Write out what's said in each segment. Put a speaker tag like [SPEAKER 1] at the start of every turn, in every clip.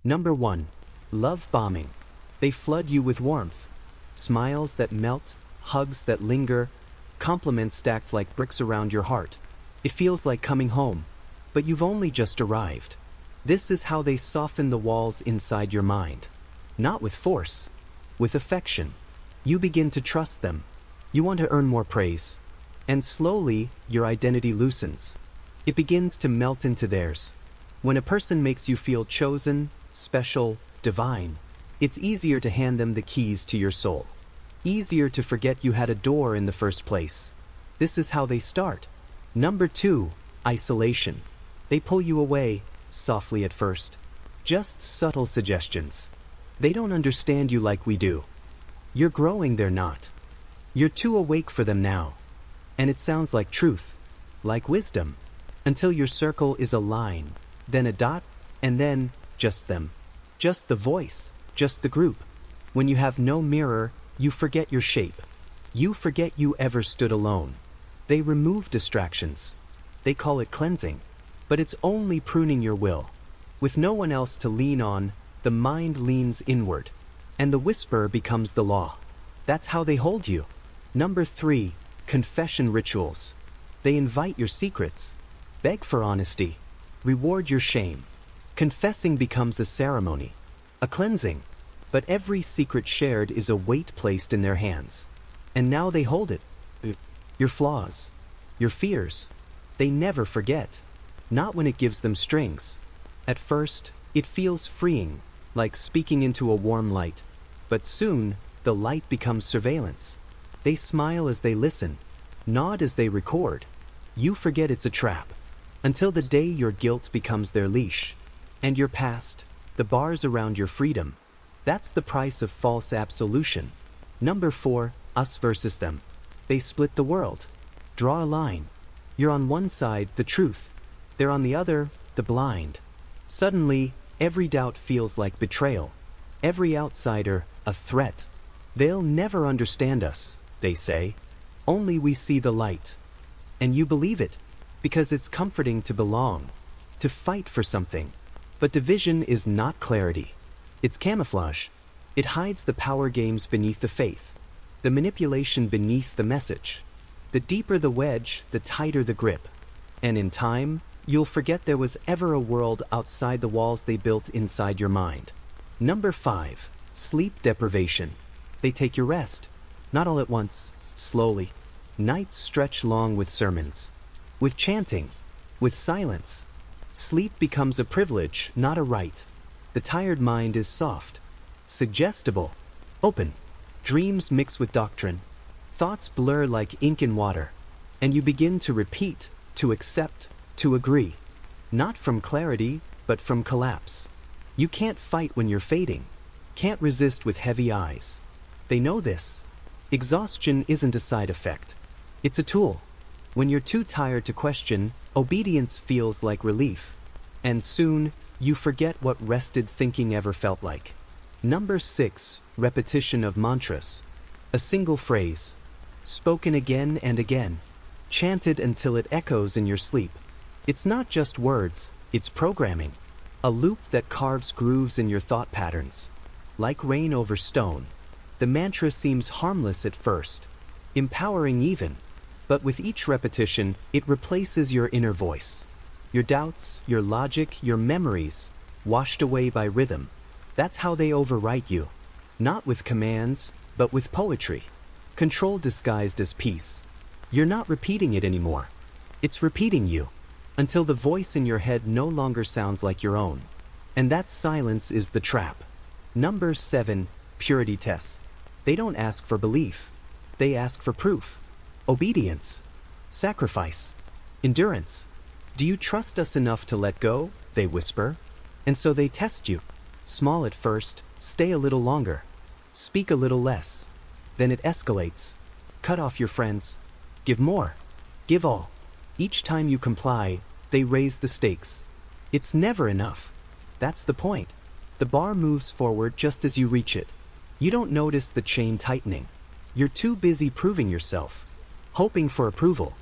[SPEAKER 1] Number 1. Love bombing. They flood you with warmth. Smiles that melt, hugs that linger, compliments stacked like bricks around your heart. It feels like coming home, but you've only just arrived. This is how they soften the walls inside your mind. Not with force, with affection. You begin to trust them. You want to earn more praise. And slowly, your identity loosens. It begins to melt into theirs. When a person makes you feel chosen, special, divine, it's easier to hand them the keys to your soul. Easier to forget you had a door in the first place. This is how they start. Number 2. Isolation. They pull you away, softly at first. Just subtle suggestions. They don't understand you like we do. You're growing, they're not. You're too awake for them now. And it sounds like truth, like wisdom, until your circle is a line, then a dot, and then just them. Just the voice, just the group. When you have no mirror, you forget your shape. You forget you ever stood alone. They remove distractions. They call it cleansing. But it's only pruning your will. With no one else to lean on, the mind leans inward. And the whisper becomes the law. That's how they hold you. Number 3. Confession rituals. They invite your secrets. Beg for honesty. Reward your shame. Confessing becomes a ceremony. A cleansing. But every secret shared is a weight placed in their hands. And now they hold it. Your flaws. Your fears. They never forget. Not when it gives them strings. At first, it feels freeing, like speaking into a warm light. But soon, the light becomes surveillance. They smile as they listen, nod as they record. You forget it's a trap. Until the day your guilt becomes their leash. And your past, the bars around your freedom. That's the price of false absolution. Number 4. Us versus them. They split the world. Draw a line. You're on one side, the truth. They're on the other, the blind. Suddenly, every doubt feels like betrayal. Every outsider, a threat. They'll never understand us, they say. Only we see the light. And you believe it, because it's comforting to belong, to fight for something. But division is not clarity. It's camouflage. It hides the power games beneath the faith, the manipulation beneath the message. The deeper the wedge, the tighter the grip. And in time, you'll forget there was ever a world outside the walls they built inside your mind. Number 5. Sleep deprivation. They take your rest. Not all at once, slowly. Nights stretch long with sermons, with chanting, with silence. Sleep becomes a privilege, not a right. The tired mind is soft, suggestible, open. Dreams mix with doctrine. Thoughts blur like ink in water. And you begin to repeat, to accept, to agree. Not from clarity, but from collapse. You can't fight when you're fading. Can't resist with heavy eyes. They know this. Exhaustion isn't a side effect. It's a tool. When you're too tired to question, obedience feels like relief. And soon, you forget what rested thinking ever felt like. Number 6. Repetition of mantras. A single phrase. Spoken again and again. Chanted until it echoes in your sleep. It's not just words, it's programming. A loop that carves grooves in your thought patterns. Like rain over stone. The mantra seems harmless at first, empowering even. But with each repetition, it replaces your inner voice. Your doubts, your logic, your memories, washed away by rhythm. That's how they overwrite you. Not with commands, but with poetry. Control disguised as peace. You're not repeating it anymore. It's repeating you. Until the voice in your head no longer sounds like your own. And that silence is the trap. Number 7. Purity tests. They don't ask for belief. They ask for proof. Obedience. Sacrifice. Endurance. Do you trust us enough to let go? They whisper. And so they test you. Small at first, stay a little longer. Speak a little less. Then it escalates. Cut off your friends. Give more. Give all. Each time you comply, they raise the stakes. It's never enough. That's the point. The bar moves forward just as you reach it. You don't notice the chain tightening. You're too busy proving yourself, hoping for approval,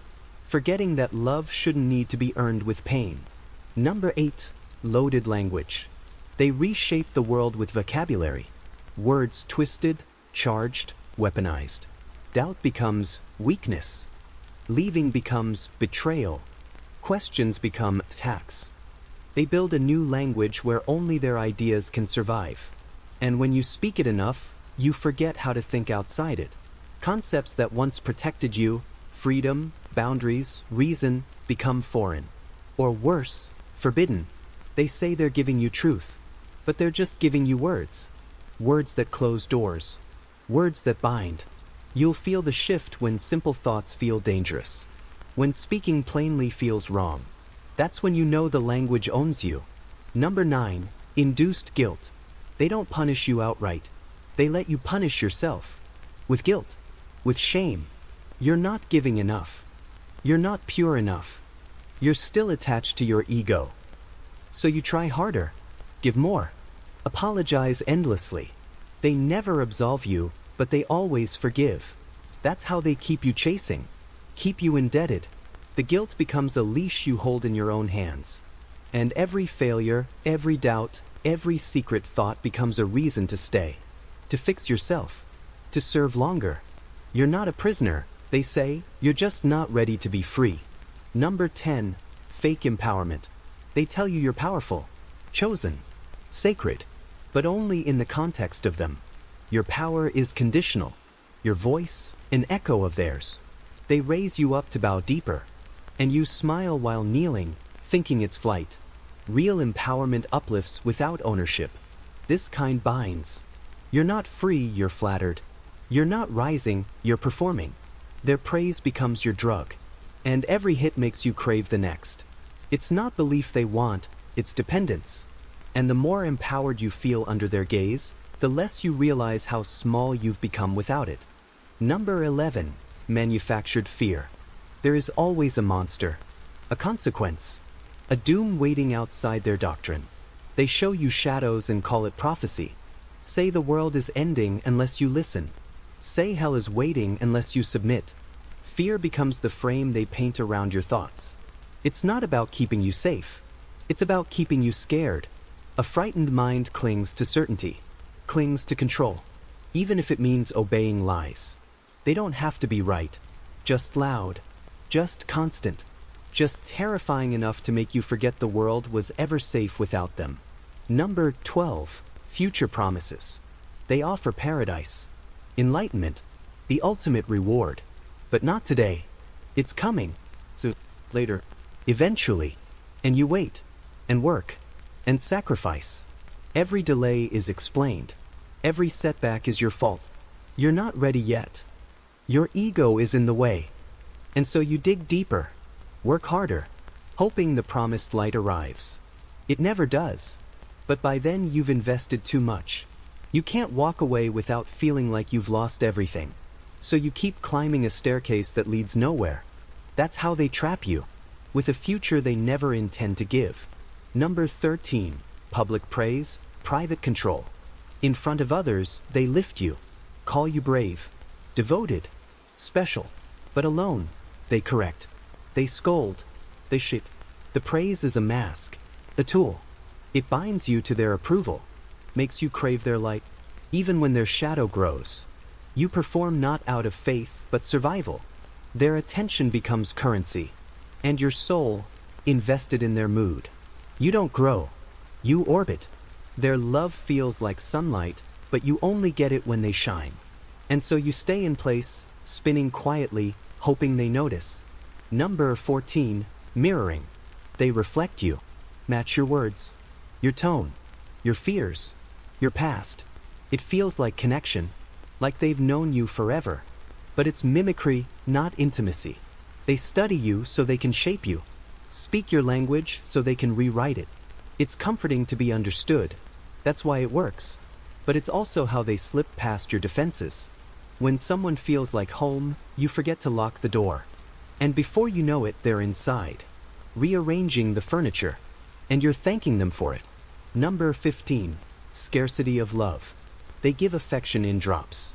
[SPEAKER 1] forgetting that love shouldn't need to be earned with pain. Number 8. Loaded language. They reshape the world with vocabulary. Words twisted, charged, weaponized. Doubt becomes weakness. Leaving becomes betrayal. Questions become attacks. They build a new language where only their ideas can survive. And when you speak it enough, you forget how to think outside it. Concepts that once protected you, freedom, boundaries, reason, become foreign. Or worse, forbidden. They say they're giving you truth, but they're just giving you words. Words that close doors. Words that bind. You'll feel the shift when simple thoughts feel dangerous. When speaking plainly feels wrong. That's when you know the language owns you. Number 9, induced guilt. They don't punish you outright. They let you punish yourself. With guilt. With shame. You're not giving enough. You're not pure enough. You're still attached to your ego. So you try harder. Give more. Apologize endlessly. They never absolve you, but they always forgive. That's how they keep you chasing. Keep you indebted. The guilt becomes a leash you hold in your own hands. And every failure, every doubt, every secret thought becomes a reason to stay. To fix yourself. To serve longer. You're not a prisoner, they say, you're just not ready to be free. Number 10, fake empowerment. They tell you you're powerful, chosen, sacred, but only in the context of them. Your power is conditional. Your voice, an echo of theirs. They raise you up to bow deeper. And you smile while kneeling, thinking it's flight. Real empowerment uplifts without ownership. This kind binds. You're not free, you're flattered. You're not rising, you're performing. Their praise becomes your drug. And every hit makes you crave the next. It's not belief they want, it's dependence. And the more empowered you feel under their gaze, the less you realize how small you've become without it. Number 11, manufactured fear. There is always a monster, a consequence, a doom waiting outside their doctrine. They show you shadows and call it prophecy. Say the world is ending unless you listen. Say hell is waiting unless you submit. Fear becomes the frame they paint around your thoughts. It's not about keeping you safe. It's about keeping you scared. A frightened mind clings to certainty, clings to control, even if it means obeying lies. They don't have to be right, just loud, just constant, just terrifying enough to make you forget the world was ever safe without them. Number 12, future promises. They offer paradise, enlightenment, the ultimate reward. But not today. It's coming. So, later. Eventually. And you wait. And work. And sacrifice. Every delay is explained. Every setback is your fault. You're not ready yet. Your ego is in the way. And so you dig deeper. Work harder. Hoping the promised light arrives. It never does. But by then you've invested too much. You can't walk away without feeling like you've lost everything. So you keep climbing a staircase that leads nowhere. That's how they trap you, with a future they never intend to give. Number 13, public praise, private control. In front of others, they lift you, call you brave, devoted, special. But alone, they correct, they scold, they shape. The praise is a mask, a tool. It binds you to their approval, makes you crave their light, even when their shadow grows. You perform not out of faith, but survival. Their attention becomes currency, and your soul, invested in their mood. You don't grow, you orbit. Their love feels like sunlight, but you only get it when they shine. And so you stay in place, spinning quietly, hoping they notice. Number 14, mirroring. They reflect you, match your words, your tone, your fears, your past. It feels like connection, like they've known you forever. But it's mimicry, not intimacy. They study you so they can shape you, speak your language so they can rewrite it. It's comforting to be understood. That's why it works. But it's also how they slip past your defenses. When someone feels like home, you forget to lock the door. And before you know it, they're inside, rearranging the furniture. And you're thanking them for it. Number 15, scarcity of love. They give affection in drops.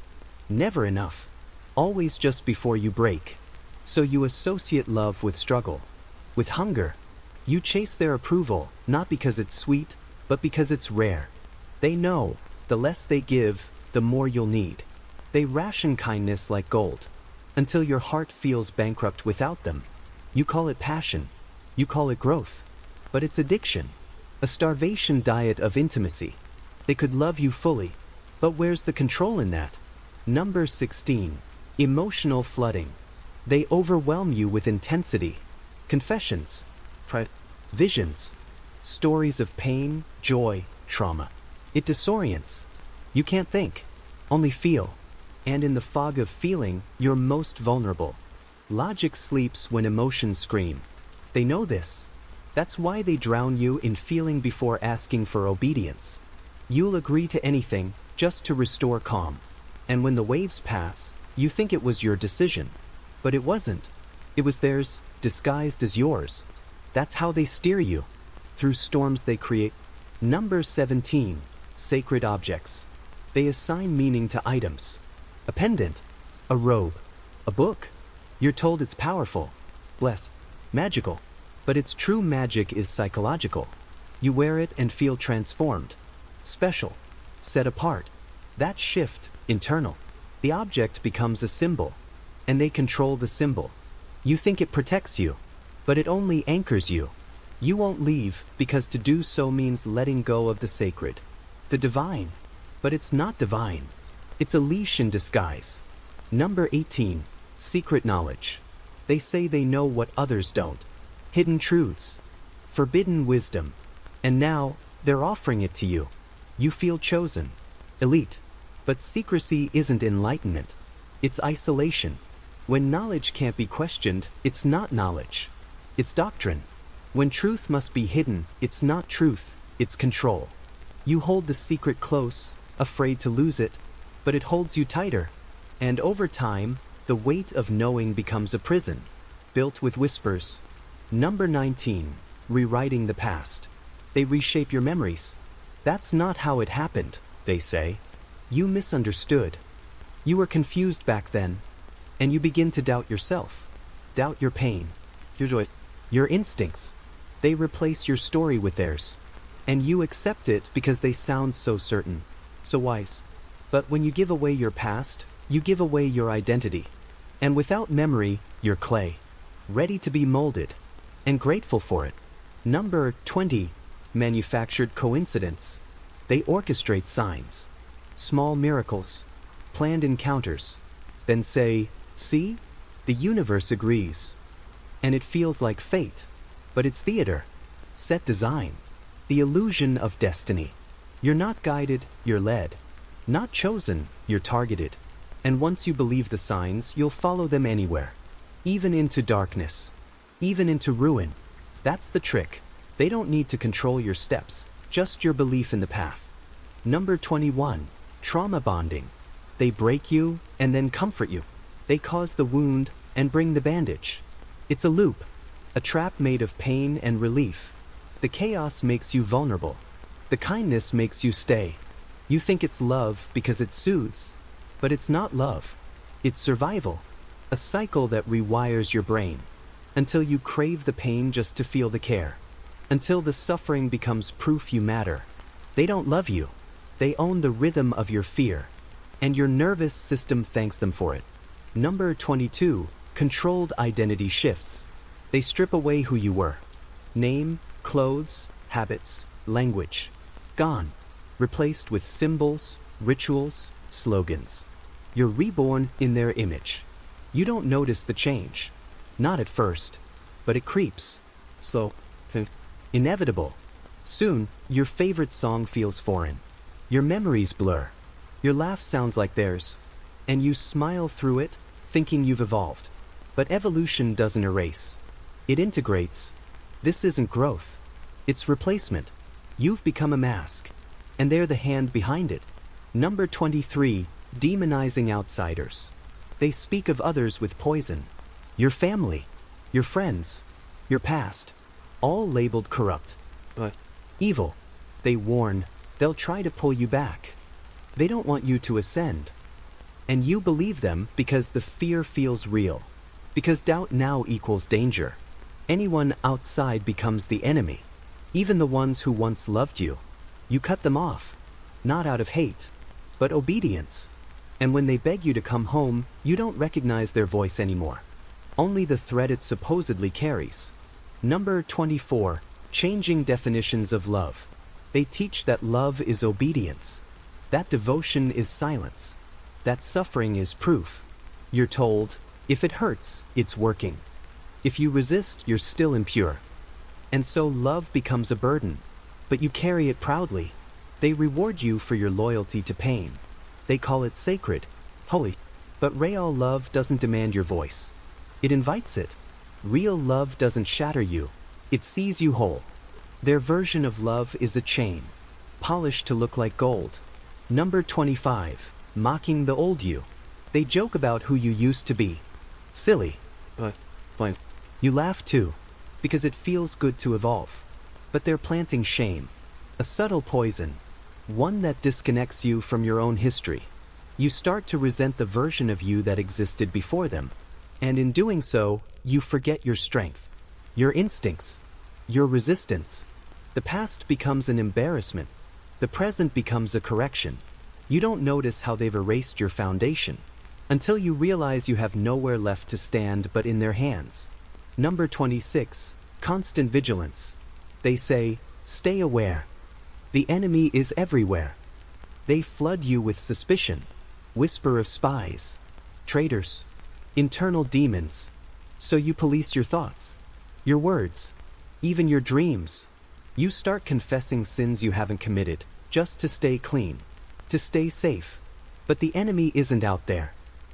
[SPEAKER 1] Never enough. Always just before you break. So you associate love with struggle, with hunger. You chase their approval, not because it's sweet, but because it's rare. They know, the less they give, the more you'll need. They ration kindness like gold, until your heart feels bankrupt without them. You call it passion. You call it growth. But it's addiction. A starvation diet of intimacy. They could love you fully, but where's the control in that? Number 16. Emotional flooding. They overwhelm you with intensity. Confessions. Visions. Stories of pain, joy, trauma. It disorients. You can't think, only feel. And in the fog of feeling, you're most vulnerable. Logic sleeps when emotions scream. They know this. That's why they drown you in feeling before asking for obedience. You'll agree to anything, just to restore calm. And when the waves pass, you think it was your decision. But it wasn't. It was theirs, disguised as yours. That's how they steer you. Through storms they create. Number 17. Sacred objects. They assign meaning to items. A pendant. A robe. A book. You're told it's powerful. Blessed. Magical. But its true magic is psychological. You wear it and feel transformed. Special. Set apart. That shift, internal. The object becomes a symbol. And they control the symbol. You think it protects you. But it only anchors you. You won't leave, because to do so means letting go of the sacred. The divine. But it's not divine. It's a leash in disguise. Number 18. Secret knowledge. They say they know what others don't. Hidden truths. Forbidden wisdom. And now, they're offering it to you. You feel chosen. Elite. But secrecy isn't enlightenment. It's isolation. When knowledge can't be questioned, it's not knowledge. It's doctrine. When truth must be hidden, it's not truth, it's control. You hold the secret close, afraid to lose it, but it holds you tighter. And over time, the weight of knowing becomes a prison, built with whispers. Number 19. Rewriting the past. They reshape your memories. That's not how it happened, they say. You misunderstood. You were confused back then. And you begin to doubt yourself. Doubt your pain. Your joy. Your instincts. They replace your story with theirs. And you accept it because they sound so certain, so wise. But when you give away your past, you give away your identity. And without memory, you're clay. Ready to be molded. And grateful for it. Number 20. Manufactured coincidence. They orchestrate signs. Small miracles. Planned encounters. Then say, see? The universe agrees. And it feels like fate. But it's theater. Set design. The illusion of destiny. You're not guided, you're led. Not chosen, you're targeted. And once you believe the signs, you'll follow them anywhere. Even into darkness. Even into ruin. That's the trick. They don't need to control your steps, just your belief in the path. Number 21. Trauma bonding. They break you and then comfort you. They cause the wound and bring the bandage. It's a loop. A trap made of pain and relief. The chaos makes you vulnerable. The kindness makes you stay. You think it's love because it soothes. But it's not love. It's survival. A cycle that rewires your brain. Until you crave the pain just to feel the care. Until the suffering becomes proof you matter. They don't love you. They own the rhythm of your fear. And your nervous system thanks them for it. Number 22. Controlled identity shifts. They strip away who you were. Name, clothes, habits, language. Gone. Replaced with symbols, rituals, slogans. You're reborn in their image. You don't notice the change. Not at first. But it creeps. Slow. Inevitable. Soon, your favorite song feels foreign. Your memories blur. Your laugh sounds like theirs. And you smile through it, thinking you've evolved. But evolution doesn't erase. It integrates. This isn't growth. It's replacement. You've become a mask. And they're the hand behind it. Number 23. Demonizing outsiders. They speak of others with poison. Your family. Your friends. Your past. All labeled corrupt. But evil. They warn. They'll try to pull you back. They don't want you to ascend. And you believe them because the fear feels real. Because doubt now equals danger. Anyone outside becomes the enemy. Even the ones who once loved you. You cut them off, not out of hate, but obedience. And when they beg you to come home, you don't recognize their voice anymore. Only the thread it supposedly carries. Number 24. Changing definitions of love. They teach that love is obedience, that devotion is silence, that suffering is proof. You're told, if it hurts, it's working. If you resist, you're still impure. And so love becomes a burden, but you carry it proudly. They reward you for your loyalty to pain. They call it sacred, holy. But real love doesn't demand your voice. It invites it. Real love doesn't shatter you. It sees you whole. Their version of love is a chain, polished to look like gold. Number 25. Mocking the old you. They joke about who you used to be. Silly. But you laugh too, because it feels good to evolve. But they're planting shame. A subtle poison. One that disconnects you from your own history. You start to resent the version of you that existed before them. And in doing so, you forget your strength, your instincts, your resistance. The past becomes an embarrassment. The present becomes a correction. You don't notice how they've erased your foundation, until you realize you have nowhere left to stand but in their hands. Number 26. Constant vigilance. They say, stay aware. The enemy is everywhere. They flood you with suspicion, whisper of spies, traitors, internal demons. So you police your thoughts, your words, even your dreams. You start confessing sins you haven't committed, just to stay clean, to stay safe. But the enemy isn't out there.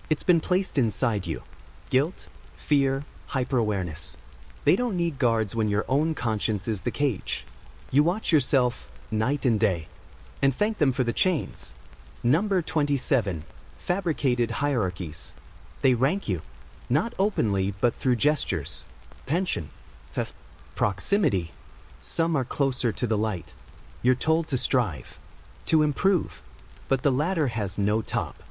[SPEAKER 1] It's been placed inside you. Guilt, fear, hyper-awareness. They don't need guards when your own conscience is the cage. You watch yourself night and day, and thank them for the chains. Number 27. Fabricated hierarchies. They rank you, not openly but through gestures, tension, proximity. Some are closer to the light. You're told to strive, to improve, but the ladder has no top.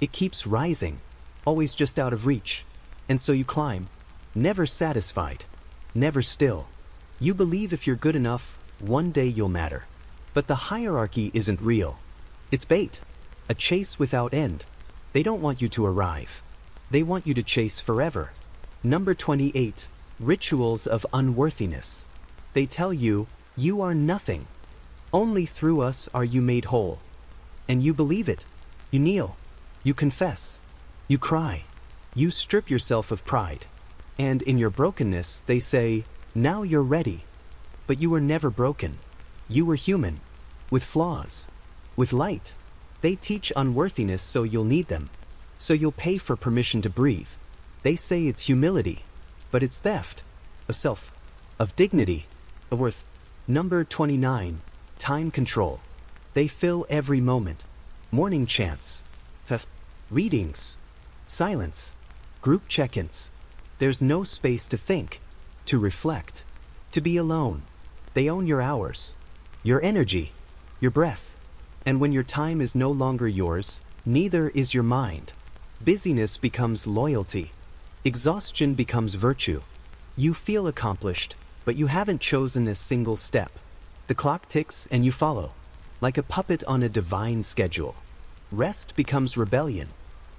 [SPEAKER 1] It keeps rising, always just out of reach. And so you climb, never satisfied, never still. You believe if you're good enough, one day you'll matter. But the hierarchy isn't real. It's bait, a chase without end. They don't want you to arrive. They want you to chase forever. Number 28. Rituals of unworthiness. They tell you, you are nothing. Only through us are you made whole. And you believe it. You kneel. You confess. You cry. You strip yourself of pride. And in your brokenness, they say, now you're ready. But you were never broken. You were human. With flaws. With light. They teach unworthiness so you'll need them. So you'll pay for permission to breathe. They say it's humility. But it's theft. Of self. Of dignity. Of worth. Number 29. Time control. They fill every moment. Morning chants. Readings. Silence. Group check-ins. There's no space to think. To reflect. To be alone. They own your hours. Your energy. Your breath. And when your time is no longer yours, neither is your mind. Busyness becomes loyalty. Exhaustion becomes virtue. You feel accomplished, but you haven't chosen a single step. The clock ticks and you follow, like a puppet on a divine schedule. Rest becomes rebellion.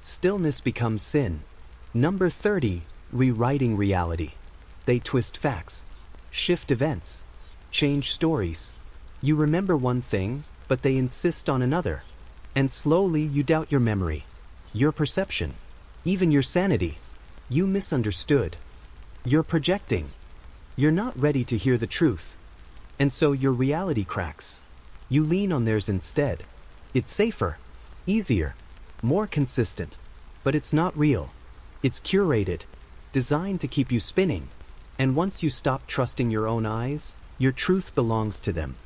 [SPEAKER 1] Stillness becomes sin. Number 30. Rewriting reality. They twist facts, shift events, change stories. You remember one thing, but they insist on another. And slowly you doubt your memory, your perception, even your sanity. You misunderstood. You're projecting. You're not ready to hear the truth. And so your reality cracks. You lean on theirs instead. It's safer, easier, more consistent. But it's not real. It's curated, designed to keep you spinning. And once you stop trusting your own eyes, your truth belongs to them.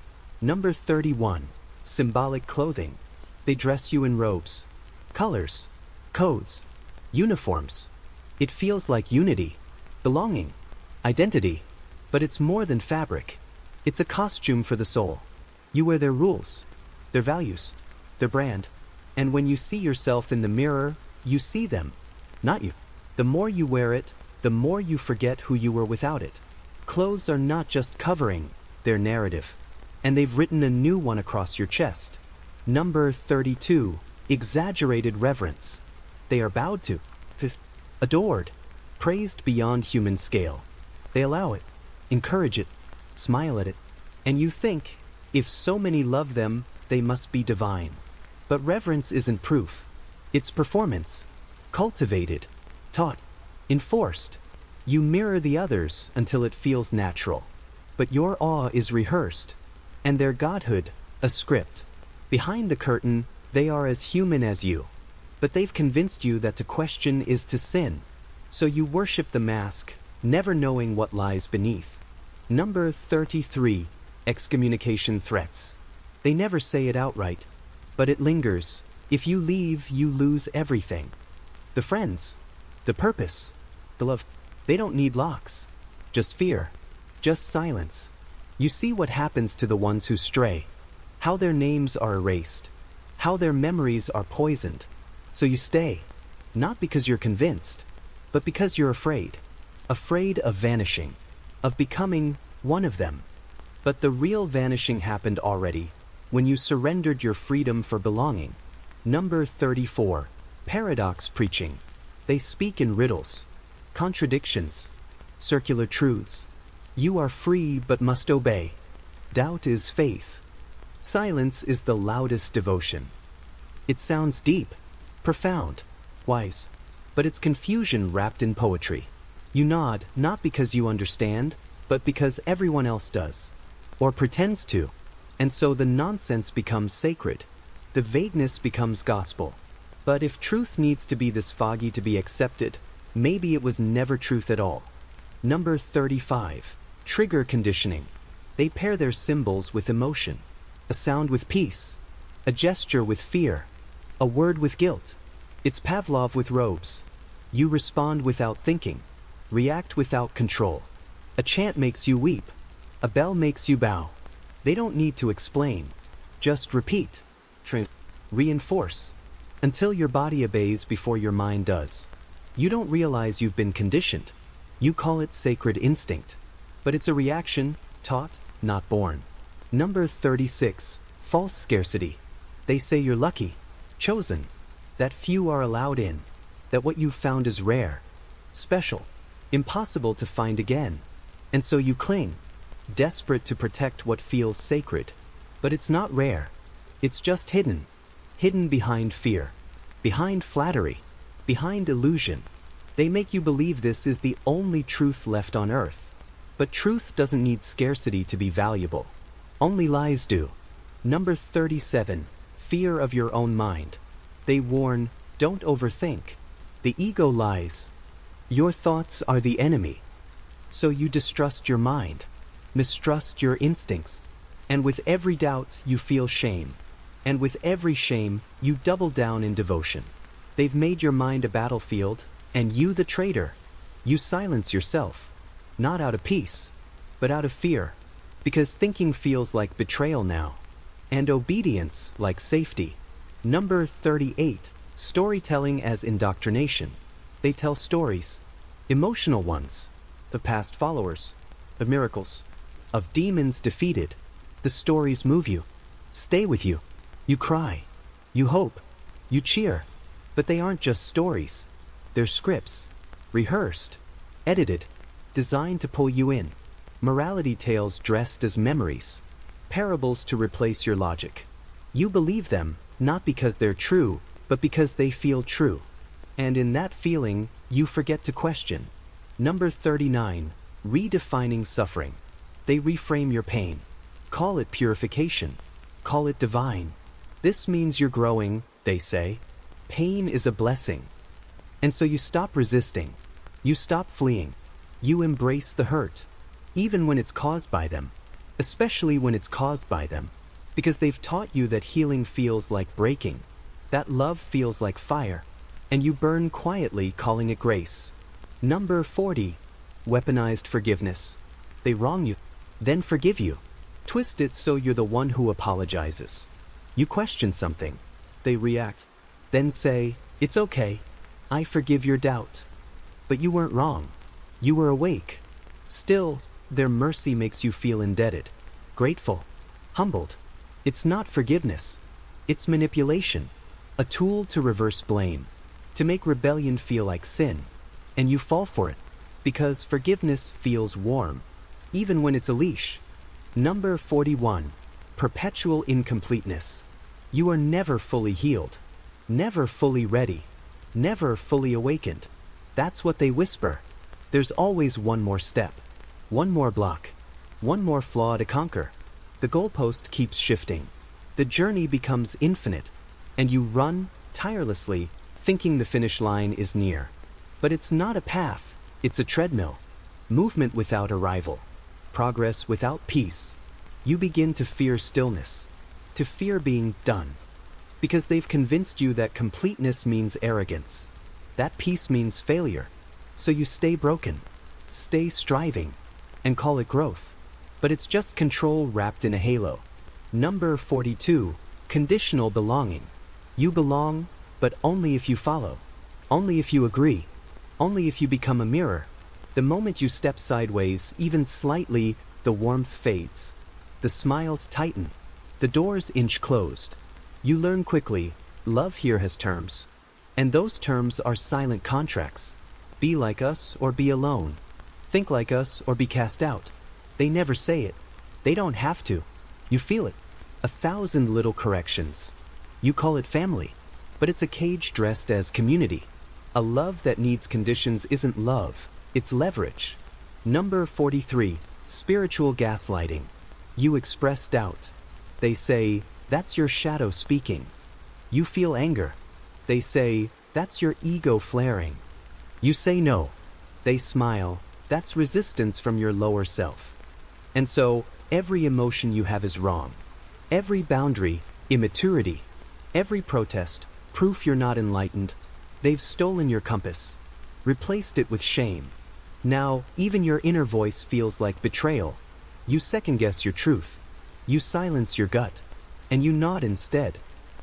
[SPEAKER 1] Number 31. Symbolic clothing. They dress you in robes, colors, codes, uniforms. It feels like unity, belonging, identity. But it's more than fabric. It's a costume for the soul. You wear their rules, their values, their brand. And when you see yourself in the mirror, you see them, not you. The more you wear it, the more you forget who you were without it. Clothes are not just covering, they're narrative. and they've written a new one across your chest. Number 32. Exaggerated Reverence. They are bowed to, adored, praised beyond human scale. They allow it, encourage it, smile at it, and you think, if so many love them, they must be divine. But reverence isn't proof. It's performance. Cultivated, taught, enforced. You mirror the others until it feels natural. But your awe is rehearsed, and their godhood, a script. Behind the curtain, they are as human as you. But they've convinced you that to question is to sin. So you worship the mask, never knowing what lies beneath. Number 33. Excommunication Threats. They never say it outright, but it lingers. If you leave, you lose everything. The friends, the purpose, the love, they don't need locks. Just fear, just silence. You see what happens to the ones who stray, how their names are erased, how their memories are poisoned. So you stay, not because you're convinced, but because you're afraid. Afraid of vanishing, of becoming one of them. But the real vanishing happened already, when you surrendered your freedom for belonging. Number 34. Paradox preaching. They speak in riddles, contradictions, circular truths. You are free but must obey. Doubt is faith. Silence is the loudest devotion. It sounds deep, profound, wise, but it's confusion wrapped in poetry. You nod, not because you understand, but because everyone else does, or pretends to, and so the nonsense becomes sacred. The vagueness becomes gospel. But if truth needs to be this foggy to be accepted, maybe it was never truth at all. Number 35. Trigger conditioning. They pair their symbols with emotion, a sound with peace, a gesture with fear, a word with guilt. It's Pavlov with robes. You respond without thinking, react without control. A chant makes you weep, a bell makes you bow. They don't need to explain, just repeat, reinforce, until your body obeys before your mind does. You don't realize you've been conditioned. You call it sacred instinct, but it's a reaction, taught, not born. Number 36. False scarcity. They say you're lucky, chosen, that few are allowed in, that what you've found is rare, special, impossible to find again. And so you cling, desperate to protect what feels sacred. But it's not rare. It's just hidden. Hidden behind fear, behind flattery, behind illusion. They make you believe this is the only truth left on earth. But truth doesn't need scarcity to be valuable. Only lies do. Number 37. Fear of your own mind. They warn, don't overthink. The ego lies. Your thoughts are the enemy. So you distrust your mind, mistrust your instincts, and with every doubt you feel shame. And with every shame, you double down in devotion. They've made your mind a battlefield, and you the traitor. You silence yourself, not out of peace, but out of fear, because thinking feels like betrayal now, and obedience like safety. Number 38. Storytelling as indoctrination. They tell stories, emotional ones, of past followers, of miracles, of demons defeated. The stories move you, stay with you. You cry, you hope, you cheer. But they aren't just stories. They're scripts, rehearsed, edited, designed to pull you in. Morality tales dressed as memories, parables to replace your logic. You believe them, not because they're true, but because they feel true. And in that feeling, you forget to question. Number 39. Redefining suffering. They reframe your pain. Call it purification. Call it divine. This means you're growing, they say. Pain is a blessing. And so you stop resisting. You stop fleeing. You embrace the hurt, even when it's caused by them. Especially when it's caused by them. Because they've taught you that healing feels like breaking. That love feels like fire. And you burn quietly, calling it grace. Number 40. Weaponized forgiveness. They wrong you, then forgive you. Twist it so you're the one who apologizes. You question something. They react, then say, it's okay, I forgive your doubt. But you weren't wrong. You were awake. Still, their mercy makes you feel indebted, grateful, Humbled. It's not forgiveness. It's manipulation. A tool to reverse blame. To make rebellion feel like sin. And you fall for it. Because forgiveness feels warm. Even when it's a leash. Number 41. Perpetual Incompleteness. You are never fully healed. Never fully ready. Never fully awakened. That's what they whisper. There's always one more step. One more block. One more flaw to conquer. The goalpost keeps shifting. The journey becomes infinite. And you run, tirelessly, thinking the finish line is near. But it's not a path, it's a treadmill. Movement without arrival. Progress without peace. You begin to fear stillness. To fear being done. Because they've convinced you that completeness means arrogance. That peace means failure. So you stay broken. Stay striving. And call it growth. But it's just control wrapped in a halo. Number 42. Conditional Belonging. You belong, but only if you follow. Only if you agree. Only if you become a mirror. The moment you step sideways, even slightly, the warmth fades. The smiles tighten. The doors inch closed. You learn quickly, love here has terms. And those terms are silent contracts. Be like us or be alone. Think like us or be cast out. They never say it. They don't have to. You feel it. 1,000 little corrections. You call it family. But it's a cage dressed as community. A love that needs conditions isn't love. It's leverage. Number 43. Spiritual Gaslighting. You express doubt. They say, that's your shadow speaking. You feel anger. They say, that's your ego flaring. You say no. They smile. That's resistance from your lower self. And so, every emotion you have is wrong. Every boundary, immaturity. Every protest, proof you're not enlightened. They've stolen your compass. Replaced it with shame. Now, even your inner voice feels like betrayal. You second-guess your truth. You silence your gut. And you nod instead.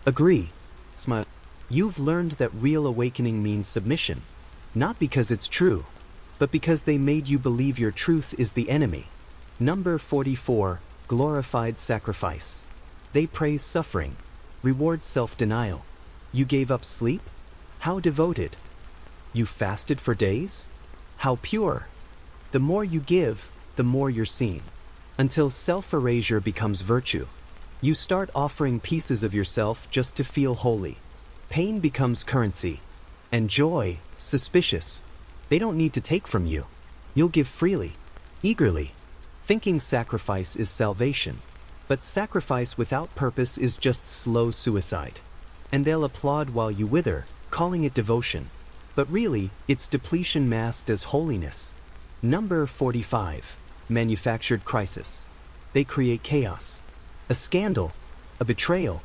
[SPEAKER 1] Agree. Smile. You've learned that real awakening means submission. Not because it's true, but because they made you believe your truth is the enemy. Number 44. Glorified Sacrifice. They praise suffering. Reward self-denial. You gave up sleep? How devoted. You fasted for days? How pure. The more you give, the more you're seen. Until self-erasure becomes virtue. You start offering pieces of yourself just to feel holy. Pain becomes currency. And joy, suspicious. They don't need to take from you. You'll give freely, eagerly, thinking sacrifice is salvation. But sacrifice without purpose is just slow suicide. And they'll applaud while you wither, calling it devotion. But really, it's depletion masked as holiness. Number 45. Manufactured Crisis. They create chaos. A scandal, a betrayal,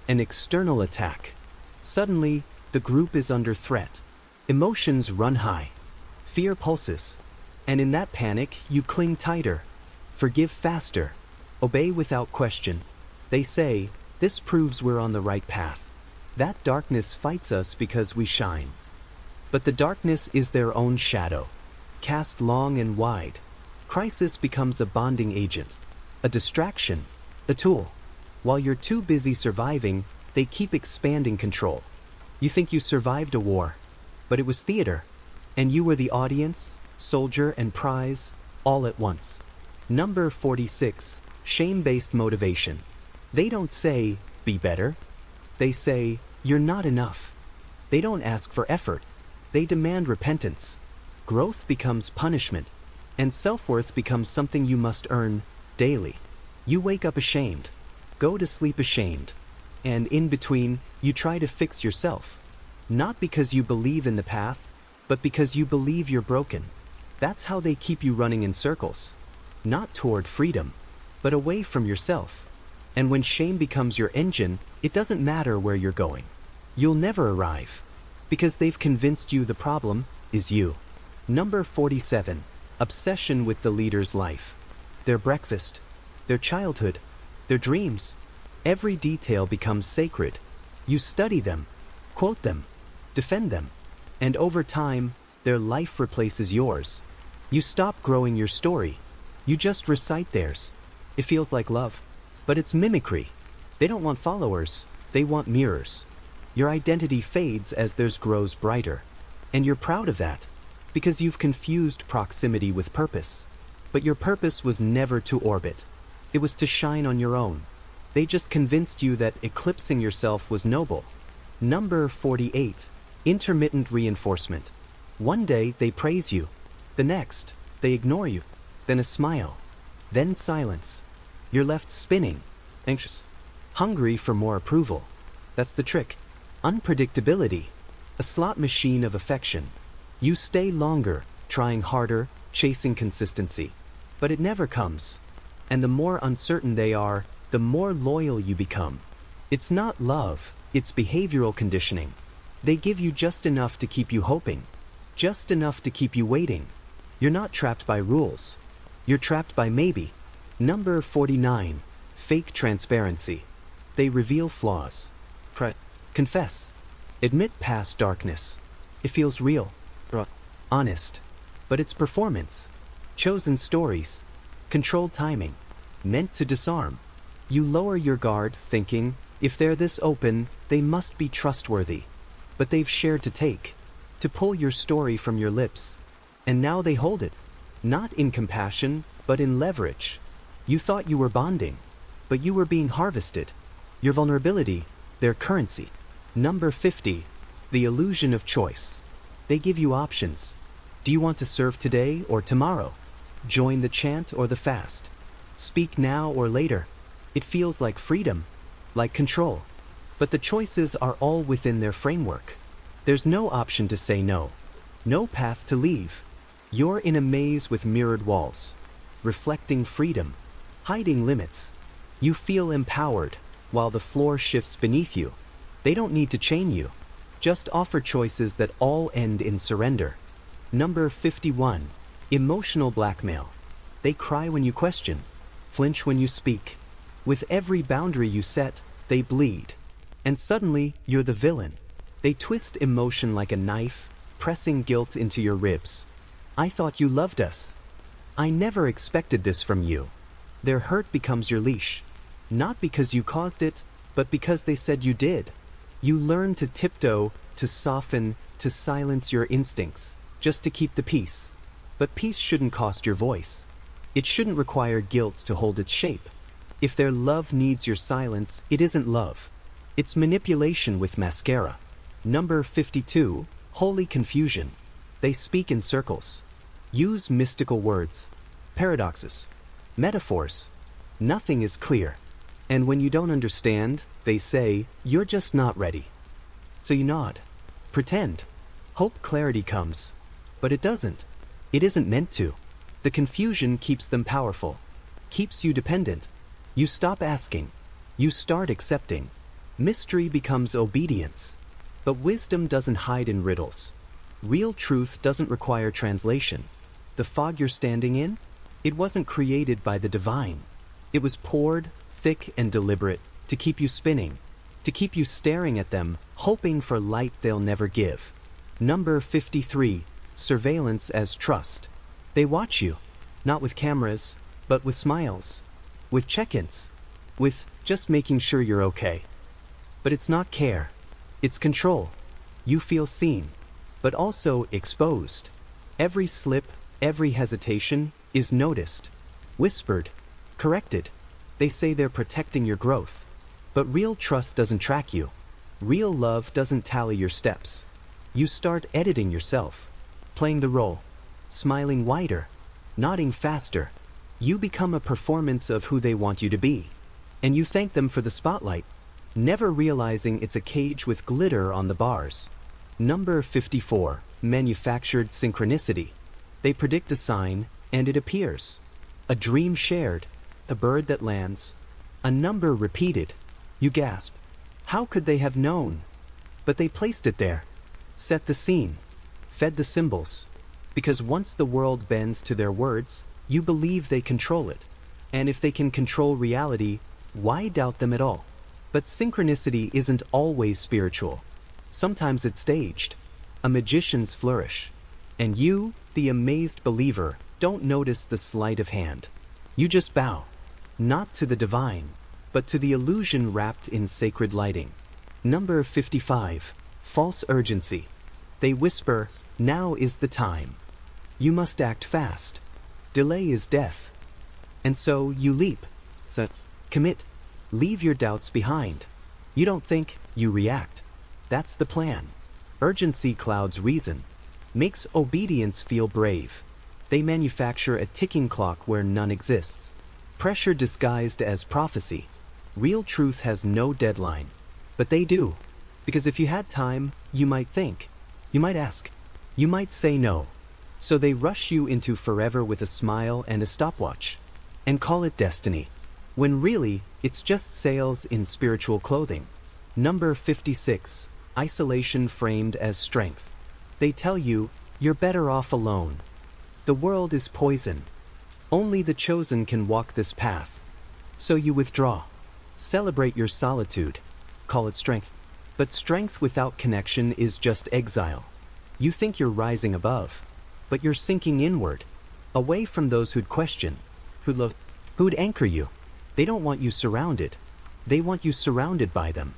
[SPEAKER 1] an external attack. Suddenly, the group is under threat. Emotions run high. Fear pulses. And in that panic, you cling tighter. Forgive faster. Obey without question. They say, this proves we're on the right path. That darkness fights us because we shine. But the darkness is their own shadow. Cast long and wide. Crisis becomes a bonding agent. A distraction. A tool. While you're too busy surviving, they keep expanding control. You think you survived a war. But it was theater. And you were the audience, soldier, and prize, all at once. Number 46. Shame-based motivation. They don't say, be better. They say, you're not enough. They don't ask for effort. They demand repentance. Growth becomes punishment. And self-worth becomes something you must earn daily. You wake up ashamed. Go to sleep ashamed. And in between, you try to fix yourself. Not because you believe in the path, but because you believe you're broken. That's how they keep you running in circles. Not toward freedom, but away from yourself. And when shame becomes your engine, it doesn't matter where you're going. You'll never arrive. Because they've convinced you the problem is you. Number 47. Obsession with the leader's life. Their breakfast. Their childhood. Their dreams. Every detail becomes sacred. You study them. Quote them. Defend them. And over time, their life replaces yours. You stop growing your story. You just recite theirs. It feels like love. But it's mimicry. They don't want followers, they want mirrors. Your identity fades as theirs grows brighter. And you're proud of that, because you've confused proximity with purpose. But your purpose was never to orbit. It was to shine on your own. They just convinced you that eclipsing yourself was noble. Number 48. Intermittent Reinforcement. One day they praise you. The next, they ignore you. Then a smile. Then silence. You're left spinning, anxious, hungry for more approval. That's the trick. Unpredictability. A slot machine of affection. You stay longer, trying harder, chasing consistency. But it never comes. And the more uncertain they are, the more loyal you become. It's not love, it's behavioral conditioning. They give you just enough to keep you hoping. Just enough to keep you waiting. You're not trapped by rules. You're trapped by maybe. Number 49. Fake transparency. They reveal flaws. Confess. Admit past darkness. It feels real. Honest. But it's performance. Chosen stories. Controlled timing. Meant to disarm. You lower your guard, thinking, if they're this open, they must be trustworthy. But they've shared to take. To pull your story from your lips. And now they hold it. Not in compassion, but in leverage. You thought you were bonding, but you were being harvested. Your vulnerability, their currency. Number 50. The illusion of choice. They give you options. Do you want to serve today or tomorrow? Join the chant or the fast? Speak now or later? It feels like freedom, like control. But the choices are all within their framework. There's no option to say no. No path to leave. You're in a maze with mirrored walls. Reflecting freedom. Hiding limits. You feel empowered, while the floor shifts beneath you. They don't need to chain you. Just offer choices that all end in surrender. Number 51. Emotional blackmail. They cry when you question. Flinch when you speak. With every boundary you set, they bleed. And suddenly, you're the villain. They twist emotion like a knife, pressing guilt into your ribs. I thought you loved us. I never expected this from you. Their hurt becomes your leash. Not because you caused it, but because they said you did. You learn to tiptoe, to soften, to silence your instincts, just to keep the peace. But peace shouldn't cost your voice. It shouldn't require guilt to hold its shape. If their love needs your silence, it isn't love. It's manipulation with mascara. Number 52. Holy confusion. They speak in circles. Use mystical words. Paradoxes. Metaphors. Nothing is clear. And when you don't understand, they say, you're just not ready. So you nod. Pretend. Hope clarity comes. But it doesn't. It isn't meant to. The confusion keeps them powerful. Keeps you dependent. You stop asking. You start accepting. Mystery becomes obedience. But wisdom doesn't hide in riddles. Real truth doesn't require translation. The fog you're standing in? It wasn't created by the divine. It was poured, thick and deliberate, to keep you spinning, to keep you staring at them, hoping for light they'll never give. Number 53. Surveillance as trust. They watch you, not with cameras, but with smiles, with check-ins, with just making sure you're okay. But it's not care. It's control. You feel seen, but also exposed. Every slip, every hesitation is noticed, whispered, corrected. They say they're protecting your growth. But real trust doesn't track you. Real love doesn't tally your steps. You start editing yourself, playing the role, smiling wider, nodding faster. You become a performance of who they want you to be. And you thank them for the spotlight, never realizing it's a cage with glitter on the bars. Number 54. Manufactured synchronicity. They predict a sign, and it appears. A dream shared, a bird that lands, a number repeated. You gasp. How could they have known? But they placed it there, set the scene, fed the symbols. Because once the world bends to their words, you believe they control it. And if they can control reality, why doubt them at all? But synchronicity isn't always spiritual. Sometimes it's staged. A magician's flourish. And you, the amazed believer, don't notice the sleight of hand. You just bow. Not to the divine, but to the illusion wrapped in sacred lighting. Number 55. False urgency. They whisper, "Now is the time. You must act fast. Delay is death." And so you leap. So commit. Leave your doubts behind. You don't think, you react. That's the plan. Urgency clouds reason, makes obedience feel brave. They manufacture a ticking clock where none exists. Pressure disguised as prophecy. Real truth has no deadline. But they do. Because if you had time, you might think. You might ask. You might say no. So they rush you into forever with a smile and a stopwatch. And call it destiny. When really, it's just sails in spiritual clothing. Number 56. Isolation framed as strength. They tell you, you're better off alone. The world is poison. Only the chosen can walk this path. So you withdraw. Celebrate your solitude. Call it strength. But strength without connection is just exile. You think you're rising above, but you're sinking inward, away from those who'd question, who'd anchor you. They don't want you surrounded. They want you surrounded by them.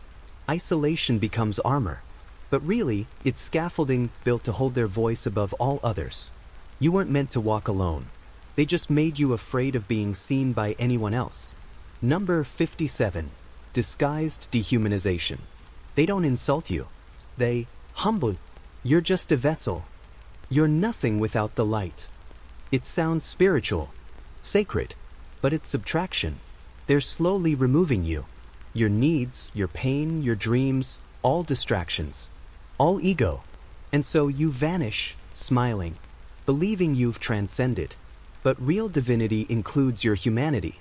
[SPEAKER 1] Isolation becomes armor. But really, it's scaffolding built to hold their voice above all others. You weren't meant to walk alone. They just made you afraid of being seen by anyone else. Number 57. Disguised dehumanization. They don't insult you. They humble. You're just a vessel. You're nothing without the light. It sounds spiritual, sacred, but it's subtraction. They're slowly removing you. Your needs, your pain, your dreams, all distractions, all ego. And so you vanish, smiling, believing you've transcended. But real divinity includes your humanity,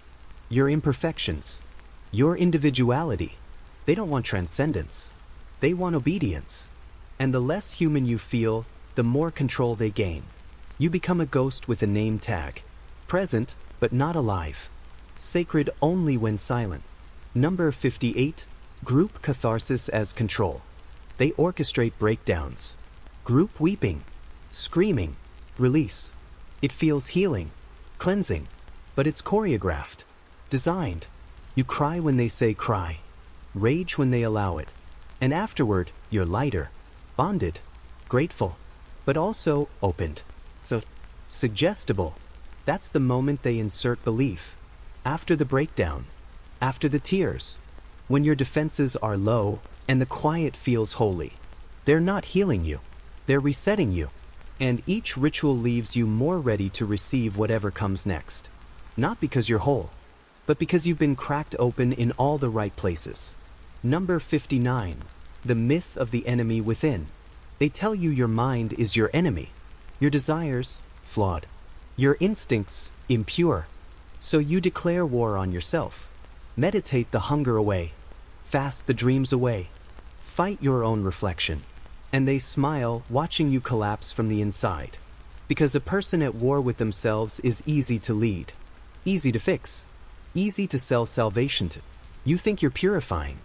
[SPEAKER 1] your imperfections, your individuality. They don't want transcendence. They want obedience. And the less human you feel, the more control they gain. You become a ghost with a name tag. Present, but not alive. Sacred only when silent. Number 58. Group catharsis as control. They orchestrate breakdowns. Group weeping, screaming, release. It feels healing, cleansing, but it's choreographed, designed. You cry when they say cry, rage when they allow it, and afterward, you're lighter, bonded, grateful, but also opened. So, suggestible. That's the moment they insert belief. After the breakdown, after the tears, when your defenses are low and the quiet feels holy. They're not healing you, they're resetting you. And each ritual leaves you more ready to receive whatever comes next. Not because you're whole, but because you've been cracked open in all the right places. Number 59. The myth of the enemy within. They tell you your mind is your enemy, your desires, flawed, your instincts, impure. So you declare war on yourself. Meditate the hunger away, fast the dreams away, fight your own reflection. And they smile, watching you collapse from the inside. Because a person at war with themselves is easy to lead, easy to fix, easy to sell salvation to. You think you're purifying,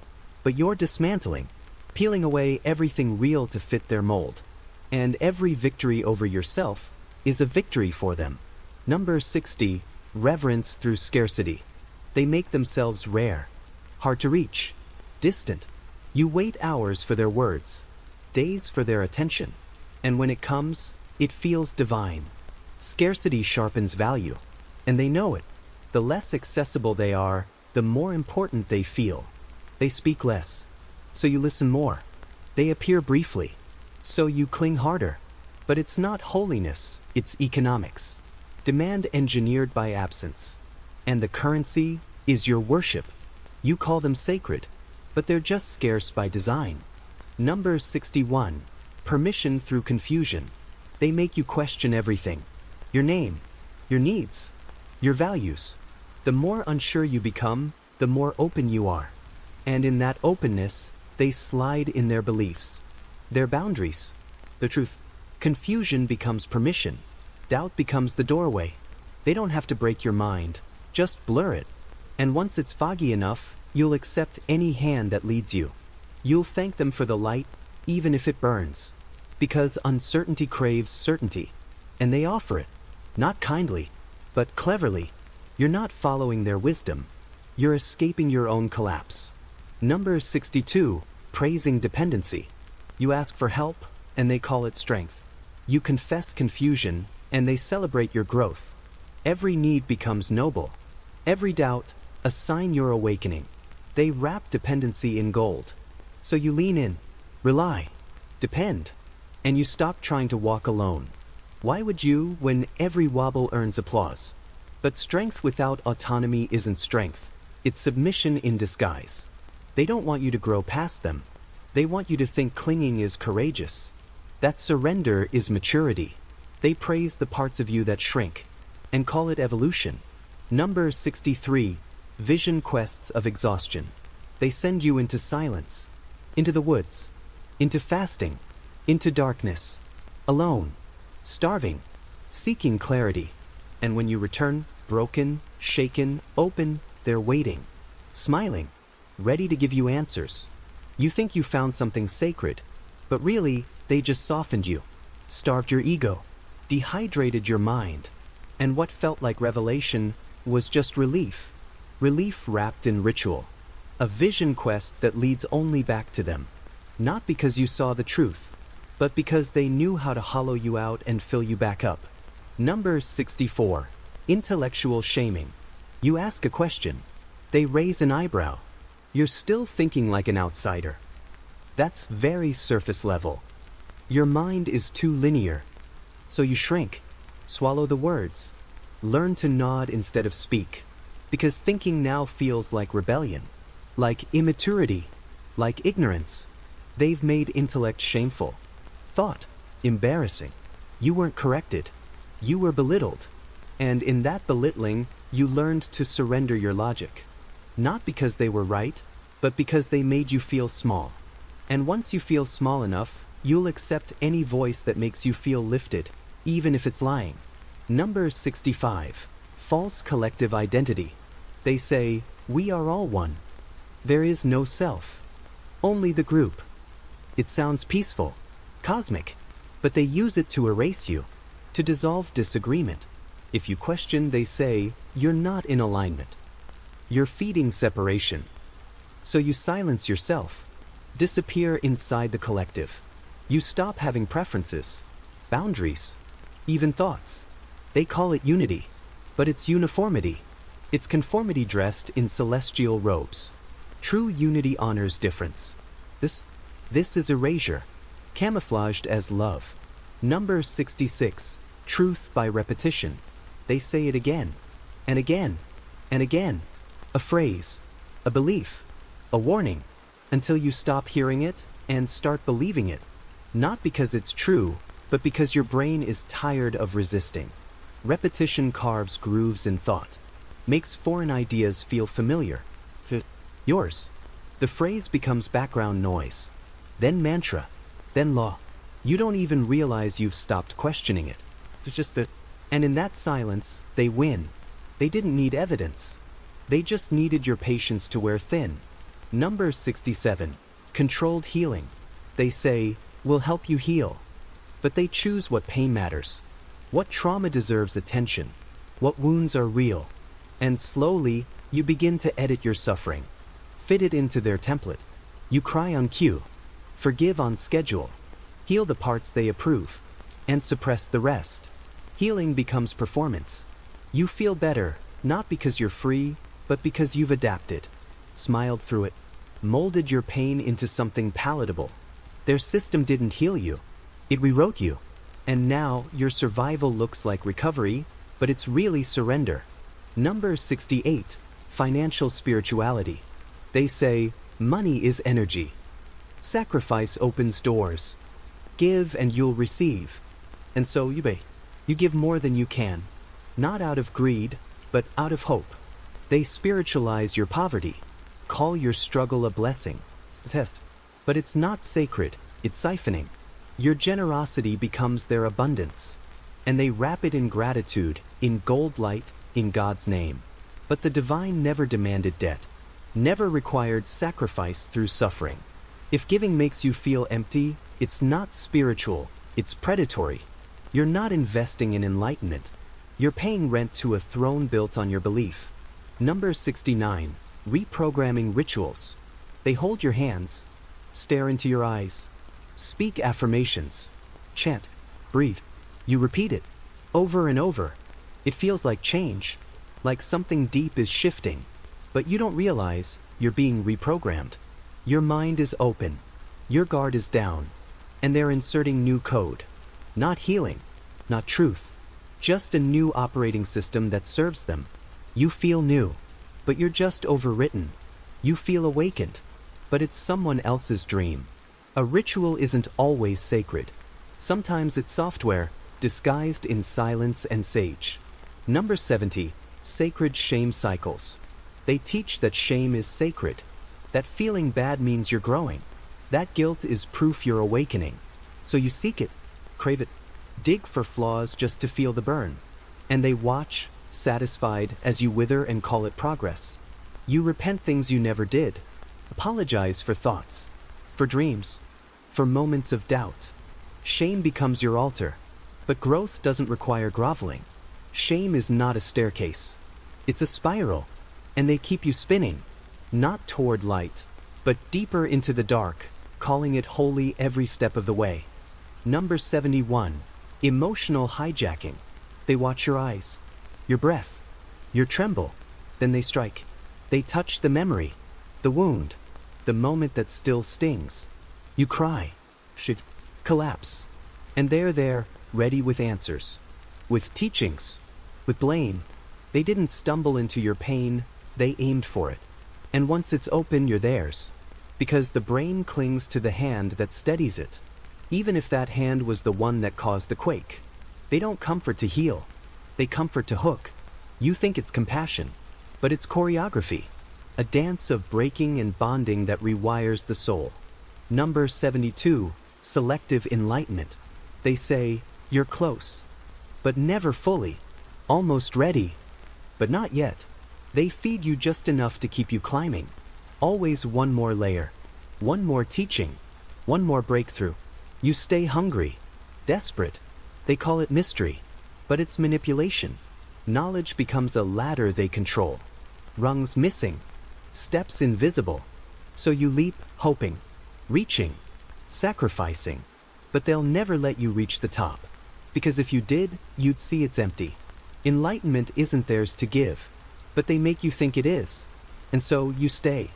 [SPEAKER 1] but you're dismantling, peeling away everything real to fit their mold. And every victory over yourself is a victory for them. Number 60. Reverence through scarcity. They make themselves rare, hard to reach, distant. You wait hours for their words, days for their attention, and when it comes, it feels divine. Scarcity sharpens value, and they know it. The less accessible they are, the more important they feel. They speak less, so you listen more. They appear briefly, so you cling harder. But it's not holiness, it's economics. Demand engineered by absence. And the currency is your worship. You call them sacred, but they're just scarce by design. Number 61. Permission through confusion. They make you question everything. Your name, your needs, your values. The more unsure you become, the more open you are. And in that openness, they slide in their beliefs, their boundaries, the truth. Confusion becomes permission. Doubt becomes the doorway. They don't have to break your mind, just blur it. And once it's foggy enough, you'll accept any hand that leads you. You'll thank them for the light, even if it burns. Because uncertainty craves certainty. And they offer it. Not kindly, but cleverly. You're not following their wisdom. You're escaping your own collapse. Number 62, praising dependency. You ask for help, and they call it strength. You confess confusion, and they celebrate your growth. Every need becomes noble. Every doubt, a sign you're awakening. They wrap dependency in gold. So you lean in, rely, depend, and you stop trying to walk alone. Why would you when every wobble earns applause? But strength without autonomy isn't strength. It's submission in disguise. They don't want you to grow past them. They want you to think clinging is courageous. That surrender is maturity. They praise the parts of you that shrink and call it evolution. Number 63, vision quests of exhaustion. They send you into silence, into the woods, into fasting, into darkness, alone, starving, seeking clarity. And when you return, broken, shaken, open, they're waiting, smiling, ready to give you answers. You think you found something sacred, but really, they just softened you, starved your ego, dehydrated your mind, and what felt like revelation was just relief. Relief wrapped in ritual. A vision quest that leads only back to them. Not because you saw the truth, but because they knew how to hollow you out and fill you back up. Number 64, intellectual shaming. You ask a question. They raise an eyebrow. You're still thinking like an outsider. That's very surface level. Your mind is too linear. So you shrink, swallow the words, learn to nod instead of speak. Because thinking now feels like rebellion, like immaturity, like ignorance. They've made intellect shameful. Thought, embarrassing. You weren't corrected. You were belittled. And in that belittling, you learned to surrender your logic. Not because they were right, but because they made you feel small. And once you feel small enough, you'll accept any voice that makes you feel lifted, even if it's lying. Number 65, false collective identity. They say, we are all one. There is no self, only the group. It sounds peaceful, cosmic, but they use it to erase you, to dissolve disagreement. If you question, they say, you're not in alignment. You're feeding separation. So you silence yourself, disappear inside the collective. You stop having preferences, boundaries, even thoughts. They call it unity, but it's uniformity. It's conformity dressed in celestial robes. True unity honors difference. This is erasure, camouflaged as love. Number 66, truth by repetition. They say it again, and again, and again. A phrase, a belief, a warning, until you stop hearing it and start believing it. Not because it's true, but because your brain is tired of resisting. Repetition carves grooves in thought, makes foreign ideas feel familiar. Yours. The phrase becomes background noise, then mantra, then law. You don't even realize you've stopped questioning it. It's just that. And in that silence, they win. They didn't need evidence. They just needed your patience to wear thin. Number 67, controlled healing. They say, we'll help you heal. But they choose what pain matters, what trauma deserves attention, what wounds are real. And slowly, you begin to edit your suffering, fit it into their template. You cry on cue, forgive on schedule, heal the parts they approve, and suppress the rest. Healing becomes performance. You feel better, not because you're free, but because you've adapted, smiled through it, molded your pain into something palatable. Their system didn't heal you, it rewrote you. And now your survival looks like recovery, but it's really surrender. Number 68, financial spirituality. They say, money is energy. Sacrifice opens doors. Give and you'll receive. And so you give more than you can, not out of greed, but out of hope. They spiritualize your poverty, call your struggle a blessing, a test. But it's not sacred, it's siphoning. Your generosity becomes their abundance, and they wrap it in gratitude, in gold light, in God's name. But the divine never demanded debt, never required sacrifice through suffering. If giving makes you feel empty, it's not spiritual, it's predatory. You're not investing in enlightenment. You're paying rent to a throne built on your belief. Number 69, Reprogramming Rituals. They hold your hands, stare into your eyes, speak affirmations, chant, breathe. You repeat it over and over. It feels like change, like something deep is shifting, but you don't realize you're being reprogrammed. Your mind is open, your guard is down, and they're inserting new code. Not healing, not truth, just a new operating system that serves them. You feel new, but you're just overwritten. You feel awakened, but it's someone else's dream. A ritual isn't always sacred. Sometimes it's software, disguised in silence and sage. Number 70, Sacred Shame Cycles. They teach that shame is sacred, that feeling bad means you're growing, that guilt is proof you're awakening. So you seek it, crave it, dig for flaws just to feel the burn. And they watch, satisfied, as you wither and call it progress. You repent things you never did, apologize for thoughts, for dreams, for moments of doubt. Shame becomes your altar, but growth doesn't require groveling. Shame is not a staircase. It's a spiral, and they keep you spinning, not toward light, but deeper into the dark, calling it holy every step of the way. Number 71, Emotional Hijacking. They watch your eyes, your breath, your tremble, then they strike. They touch the memory, the wound, the moment that still stings. You cry, should collapse, and they're there, ready with answers, with teachings, with blame. They didn't stumble into your pain, they aimed for it. And once it's open, you're theirs, because the brain clings to the hand that steadies it, even if that hand was the one that caused the quake. They don't comfort to heal, they comfort to hook. You think it's compassion, but it's choreography, a dance of breaking and bonding that rewires the soul. Number 72, Selective Enlightenment. They say, you're close, but never fully, almost ready, but not yet. They feed you just enough to keep you climbing. Always one more layer, one more teaching, one more breakthrough. You stay hungry, desperate. They call it mystery, but it's manipulation. Knowledge becomes a ladder they control. Rungs missing, steps invisible. So you leap, hoping, reaching, sacrificing. But they'll never let you reach the top, because if you did, you'd see it's empty. Enlightenment isn't theirs to give, but they make you think it is. And so you stay,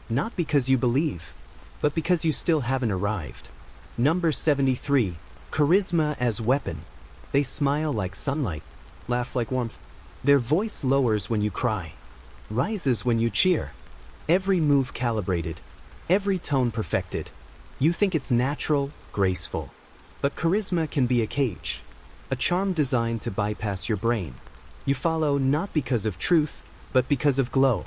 [SPEAKER 1] not because you believe, but because you still haven't arrived. Number 73, Charisma as Weapon. They smile like sunlight, laugh like warmth. Their voice lowers when you cry, rises when you cheer. Every move calibrated, every tone perfected. You think it's natural, graceful. But charisma can be a cage, a charm designed to bypass your brain. You follow not because of truth, but because of glow.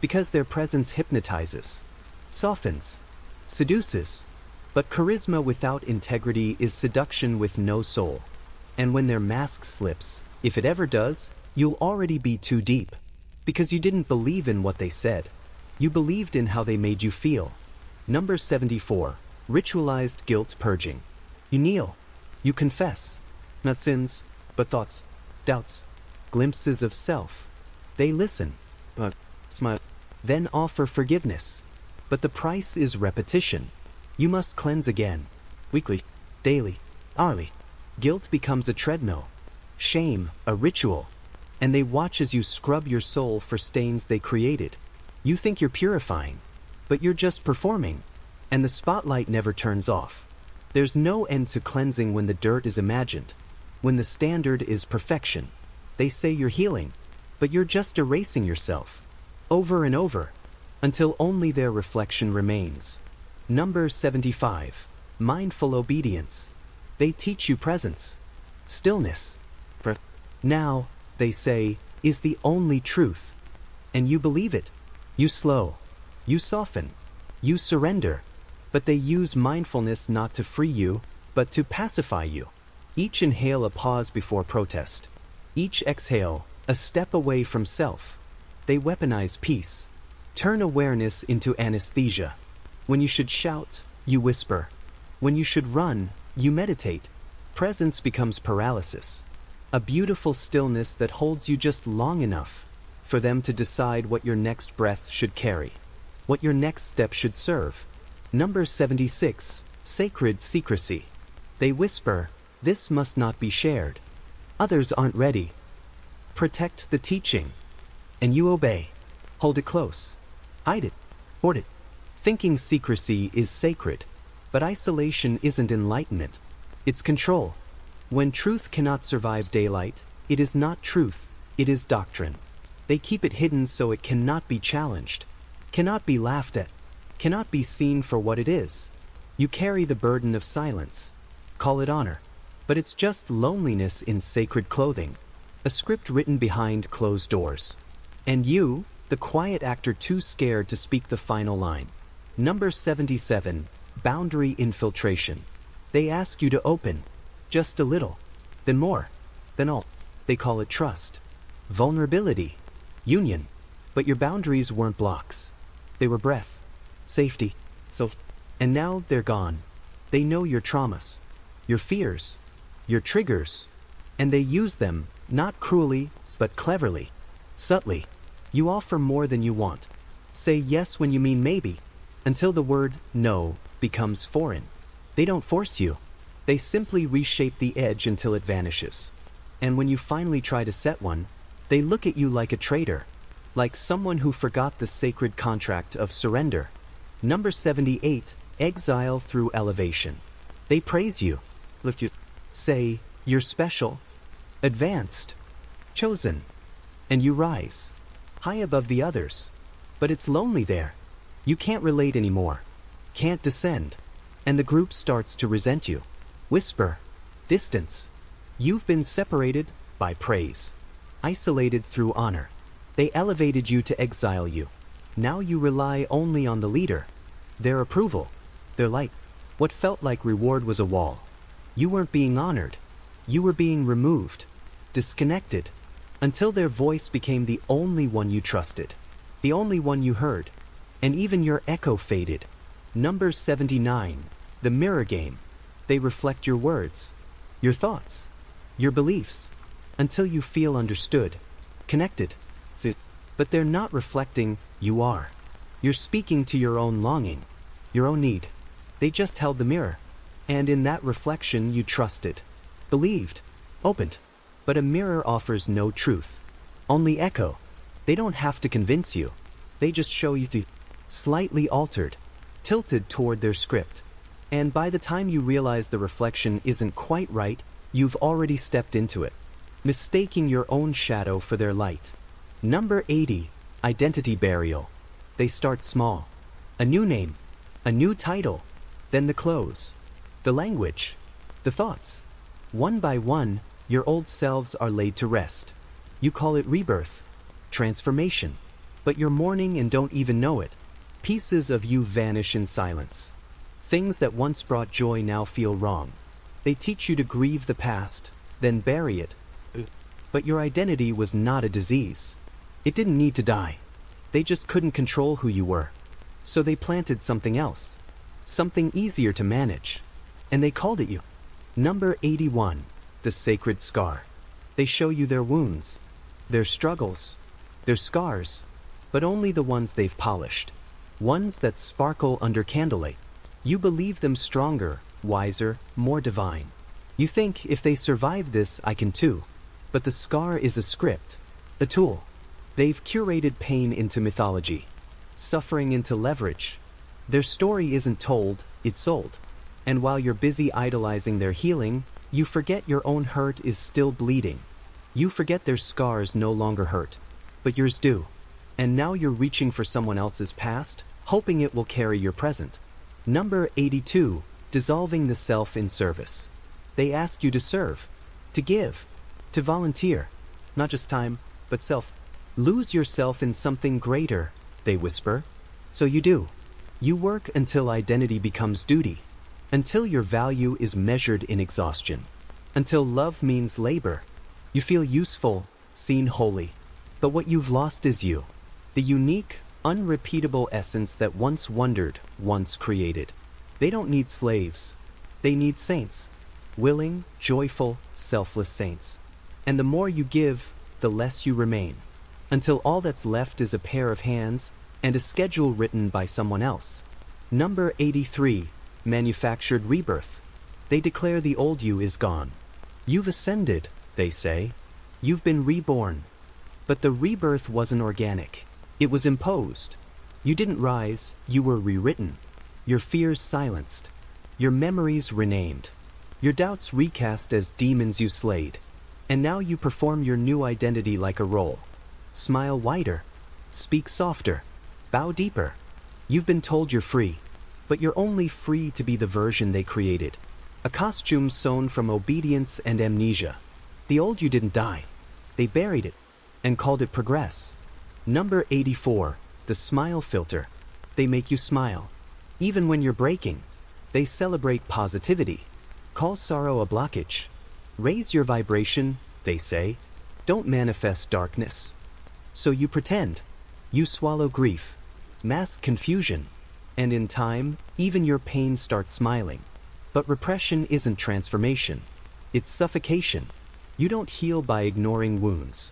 [SPEAKER 1] Because their presence hypnotizes, softens, seduces. But charisma without integrity is seduction with no soul. And when their mask slips, if it ever does, you'll already be too deep. Because you didn't believe in what they said. You believed in how they made you feel. Number 74, Ritualized Guilt Purging. You kneel. You confess. Not sins, but thoughts, doubts, glimpses of self. They listen, but smile. Then offer forgiveness. But the price is repetition. You must cleanse again. Weekly, daily, hourly. Guilt becomes a treadmill. Shame, a ritual. And they watch as you scrub your soul for stains they created. You think you're purifying, but you're just performing. And the spotlight never turns off. There's no end to cleansing when the dirt is imagined. When the standard is perfection. They say you're healing, but you're just erasing yourself. Over and over, until only their reflection remains. Number 75, Mindful Obedience. They teach you presence, stillness. Now, they say, is the only truth. And you believe it. You slow, you soften, you surrender. But they use mindfulness not to free you, but to pacify you. Each inhale a pause before protest. Each exhale, a step away from self. They weaponize peace. Turn awareness into anesthesia. When you should shout, you whisper. When you should run, you meditate. Presence becomes paralysis. A beautiful stillness that holds you just long enough for them to decide what your next breath should carry, what your next step should serve. Number 76, Sacred Secrecy. They whisper, "This must not be shared. Others aren't ready." Protect the teaching. And you obey. Hold it close. Hide it. Hoard it. Thinking secrecy is sacred, but isolation isn't enlightenment. It's control. When truth cannot survive daylight, it is not truth, it is doctrine. They keep it hidden so it cannot be challenged, cannot be laughed at, cannot be seen for what it is. You carry the burden of silence. Call it honor. But it's just loneliness in sacred clothing, a script written behind closed doors. And you, the quiet actor too scared to speak the final line. Number 77, Boundary Infiltration. They ask you to open, just a little, then more, then all. They call it trust, vulnerability, union. But your boundaries weren't blocks. They were breath, safety, and now they're gone. They know your traumas, your fears, your triggers, and they use them, not cruelly, but cleverly, subtly. You offer more than you want. Say yes when you mean maybe, until the word no becomes foreign. They don't force you. They simply reshape the edge until it vanishes. And when you finally try to set one, they look at you like a traitor, like someone who forgot the sacred contract of surrender. Number 78, Exile through Elevation. They praise you, lift you, say, "You're special, advanced, chosen," and you rise, high above the others. But it's lonely there. You can't relate anymore, can't descend, and the group starts to resent you. Whisper, distance. You've been separated by praise, isolated through honor. They elevated you to exile you. Now you rely only on the leader, their approval, their light. What felt like reward was a wall. You weren't being honored. You were being removed, disconnected, until their voice became the only one you trusted, the only one you heard, and even your echo faded. Number 79, the mirror game. They reflect your words, your thoughts, your beliefs, until you feel understood, connected. But they're not reflecting, you are. You're speaking to your own longing, your own need. They just held the mirror, and in that reflection you trusted, believed, opened. But a mirror offers no truth, only echo. They don't have to convince you. They just show you the slightly altered, tilted toward their script. And by the time you realize the reflection isn't quite right, you've already stepped into it, mistaking your own shadow for their light. Number 80, Identity Burial. They start small. A new name, a new title, then the clothes, the language, the thoughts. One by one, your old selves are laid to rest. You call it rebirth, transformation, but you're mourning and don't even know it. Pieces of you vanish in silence. Things that once brought joy now feel wrong. They teach you to grieve the past, then bury it. But your identity was not a disease. It didn't need to die. They just couldn't control who you were. So they planted something else, something easier to manage, and they called it you. Number 81, the Sacred Scar. They show you their wounds, their struggles, their scars, but only the ones they've polished, ones that sparkle under candlelight. You believe them stronger, wiser, more divine. You think, if they survive this, I can too. But the scar is a script, a tool. They've curated pain into mythology, suffering into leverage. Their story isn't told, it's sold. And while you're busy idolizing their healing, you forget your own hurt is still bleeding. You forget their scars no longer hurt, but yours do. And now you're reaching for someone else's past, hoping it will carry your present. Number 82, Dissolving the Self in Service. They ask you to serve, to give, to volunteer, not just time, but self. Lose yourself in something greater, they whisper. So you do. You work until identity becomes duty, until your value is measured in exhaustion, until love means labor. You feel useful, seen wholly. But what you've lost is you, the unique, unrepeatable essence that once wondered, once created. They don't need slaves. They need saints. Willing, joyful, selfless saints. And the more you give, the less you remain. until all that's left is a pair of hands and a schedule written by someone else. Number 83, manufactured rebirth. They declare the old you is gone. You've ascended, they say. You've been reborn. But the rebirth wasn't organic. It was imposed. You didn't rise, you were rewritten. Your fears silenced. Your memories renamed. Your doubts recast as demons you slayed. And now you perform your new identity like a role. Smile wider. Speak softer. Bow deeper. You've been told you're free, but you're only free to be the version they created. A costume sewn from obedience and amnesia. The old you didn't die. They buried it and called it progress. Number 84, the smile filter. They make you smile. Even when you're breaking, they celebrate positivity. Call sorrow a blockage. Raise your vibration, they say. Don't manifest darkness. So you pretend. You swallow grief, mask confusion, and in time, even your pain starts smiling. But repression isn't transformation. It's suffocation. You don't heal by ignoring wounds.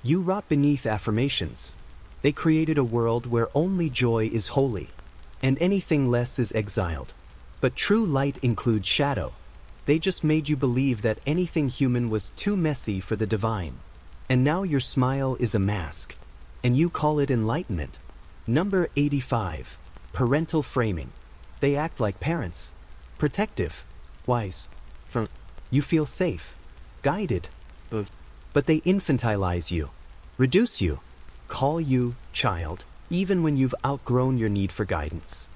[SPEAKER 1] You rot beneath affirmations. They created a world where only joy is holy, and anything less is exiled. But true light includes shadow. They just made you believe that anything human was too messy for the divine. And now your smile is a mask, and you call it enlightenment. Number 85, parental framing. They act like parents. Protective, wise. You feel safe, guided, but they infantilize you, reduce you, call you child, even when you've outgrown your need for guidance.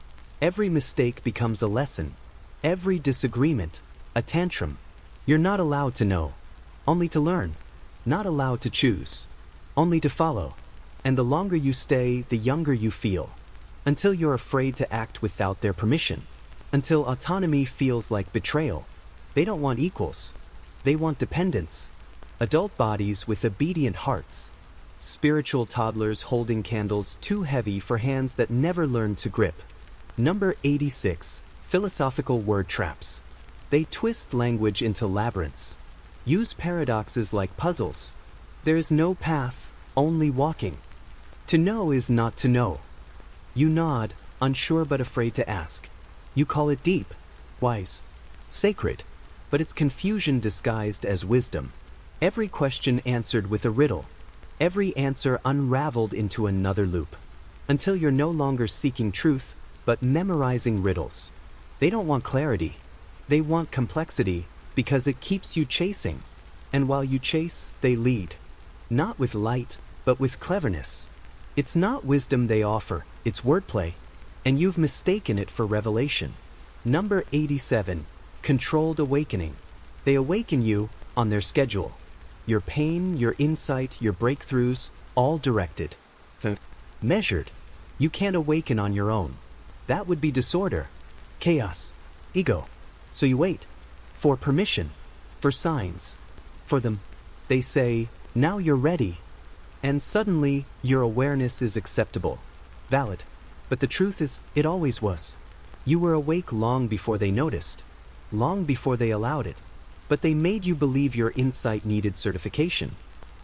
[SPEAKER 1] Every mistake becomes a lesson. Every disagreement, a tantrum. You're not allowed to know, only to learn. Not allowed to choose, only to follow. And the longer you stay, the younger you feel. Until you're afraid to act without their permission. Until autonomy feels like betrayal. They don't want equals. They want dependence. Adult bodies with obedient hearts. Spiritual toddlers holding candles too heavy for hands that never learned to grip. Number 86, philosophical word traps. They twist language into labyrinths. Use paradoxes like puzzles. There's no path, only walking. To know is not to know. You nod, unsure but afraid to ask. You call it deep, wise, sacred, but it's confusion disguised as wisdom. Every question answered with a riddle. Every answer unraveled into another loop. Until you're no longer seeking truth, but memorizing riddles. They don't want clarity. They want complexity, because it keeps you chasing. And while you chase, they lead. Not with light, but with cleverness. It's not wisdom they offer, it's wordplay. And you've mistaken it for revelation. Number 87, controlled awakening. They awaken you on their schedule. Your pain, your insight, your breakthroughs, all directed. Measured. You can't awaken on your own. That would be disorder, chaos, ego. So you wait. For permission. For signs. For them. They say, now you're ready. And suddenly, your awareness is acceptable. Valid. But the truth is, it always was. You were awake long before they noticed. Long before they allowed it. But they made you believe your insight needed certification.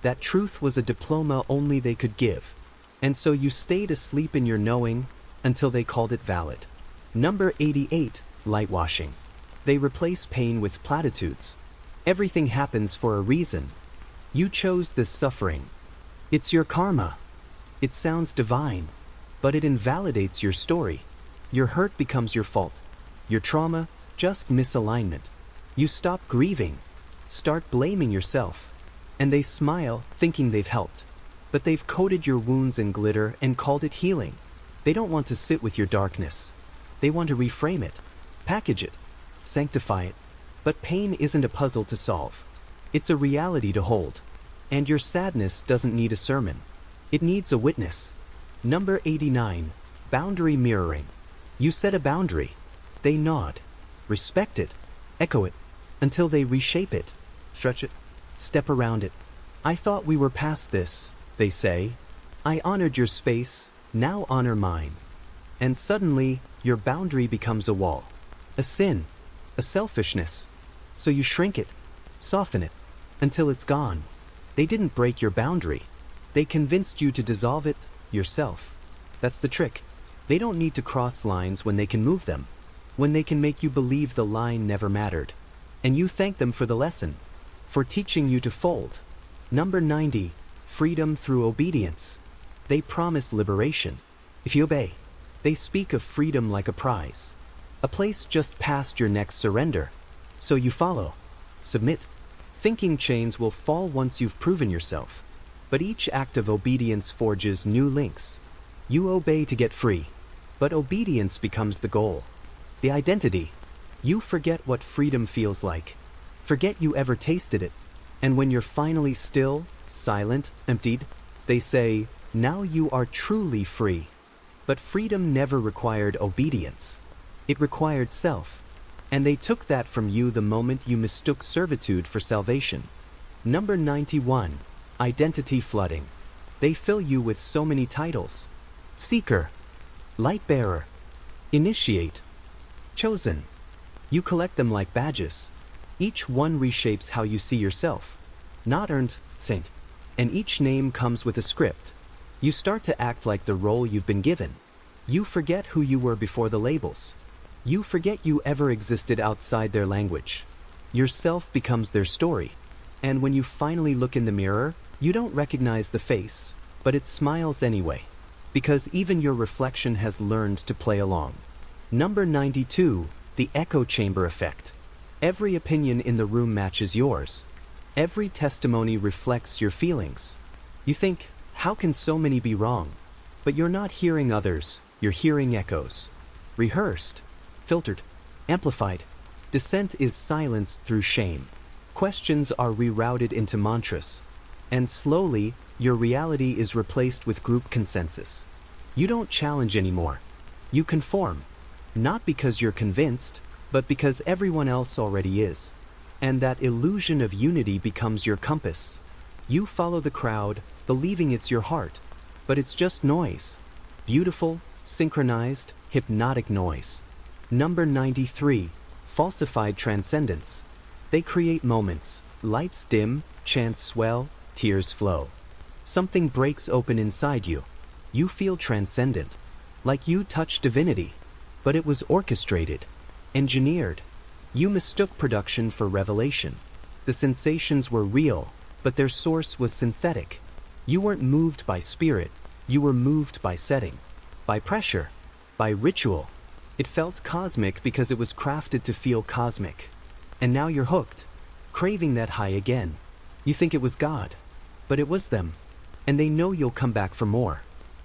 [SPEAKER 1] That truth was a diploma only they could give. And so you stayed asleep in your knowing until they called it valid. Number 88, lightwashing. They replace pain with platitudes. Everything happens for a reason. You chose this suffering. It's your karma. It sounds divine, but it invalidates your story. Your hurt becomes your fault. Your trauma, just misalignment. You stop grieving, start blaming yourself. And they smile, thinking they've helped. But they've coated your wounds in glitter and called it healing. They don't want to sit with your darkness. They want to reframe it, package it, sanctify it. But pain isn't a puzzle to solve. It's a reality to hold. And your sadness doesn't need a sermon. It needs a witness. Number 89, boundary mirroring. You set a boundary. They nod, respect it, echo it, until they reshape it, stretch it, step around it. I thought we were past this, they say. I honored your space, now honor mine. And suddenly, your boundary becomes a wall, a sin, a selfishness. So you shrink it, soften it, until it's gone. They didn't break your boundary. They convinced you to dissolve it yourself. That's the trick. They don't need to cross lines when they can move them, when they can make you believe the line never mattered. And you thank them for the lesson, for teaching you to fold. Number 90, freedom through obedience. They promise liberation. If you obey, they speak of freedom like a prize, a place just past your next surrender. So you follow, submit. Thinking chains will fall once you've proven yourself, but each act of obedience forges new links. You obey to get free, but obedience becomes the goal, the identity. You forget what freedom feels like, forget you ever tasted it, and when you're finally still, silent, emptied, they say, now you are truly free. But freedom never required obedience. It required self. And they took that from you the moment you mistook servitude for salvation. Number 91, identity flooding. They fill you with so many titles. Seeker, light bearer, initiate, chosen. You collect them like badges. Each one reshapes how you see yourself. Not earned, saint. And each name comes with a script. You start to act like the role you've been given. You forget who you were before the labels. You forget you ever existed outside their language. Yourself becomes their story. And when you finally look in the mirror, you don't recognize the face, but it smiles anyway. Because even your reflection has learned to play along. Number 92, the echo chamber effect. Every opinion in the room matches yours. Every testimony reflects your feelings. You think, how can so many be wrong? But you're not hearing others, you're hearing echoes. Rehearsed, filtered, amplified. Dissent is silenced through shame. Questions are rerouted into mantras. And slowly, your reality is replaced with group consensus. You don't challenge anymore. You conform. Not because you're convinced, but because everyone else already is. And that illusion of unity becomes your compass. You follow the crowd, believing it's your heart. But it's just noise. Beautiful, synchronized, hypnotic noise. Number 93, falsified transcendence. They create moments. Lights dim, chants swell, tears flow. Something breaks open inside you. You feel transcendent. Like you touched divinity. But it was orchestrated. Engineered. You mistook production for revelation. The sensations were real, but their source was synthetic. You weren't moved by spirit. You were moved by setting. By pressure. By ritual. It felt cosmic because it was crafted to feel cosmic. And now you're hooked. Craving that high again. You think it was God. But it was them. And they know you'll come back for more.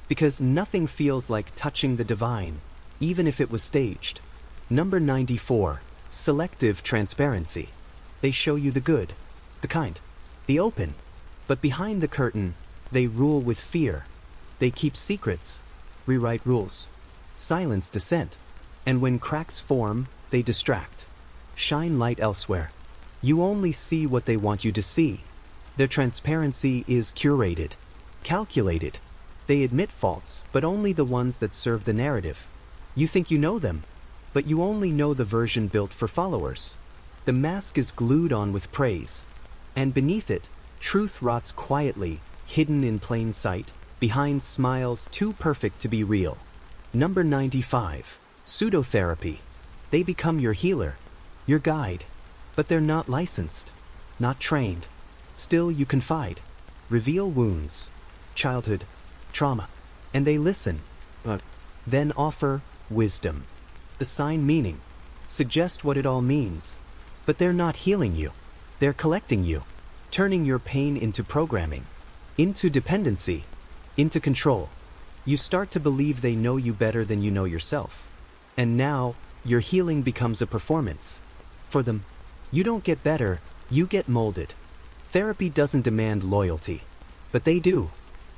[SPEAKER 1] Because nothing feels like touching the divine, even if it was staged. Number 94, selective transparency. They show you the good, the kind, the open. But behind the curtain, they rule with fear. They keep secrets, rewrite rules, silence dissent. And when cracks form, they distract. Shine light elsewhere. You only see what they want you to see. Their transparency is curated, calculated. They admit faults, but only the ones that serve the narrative. You think you know them, but you only know the version built for followers. The mask is glued on with praise. And beneath it, truth rots quietly, hidden in plain sight, behind smiles too perfect to be real. Number 95, pseudotherapy. They become your healer, your guide. But they're not licensed, not trained. Still you confide, reveal wounds, childhood, trauma, and they listen, then offer wisdom. Assign meaning, suggest what it all means. But they're not healing you. They're collecting you, turning your pain into programming, into dependency, into control. You start to believe they know you better than you know yourself. And now, your healing becomes a performance. For them, you don't get better, you get molded. Therapy doesn't demand loyalty, but they do.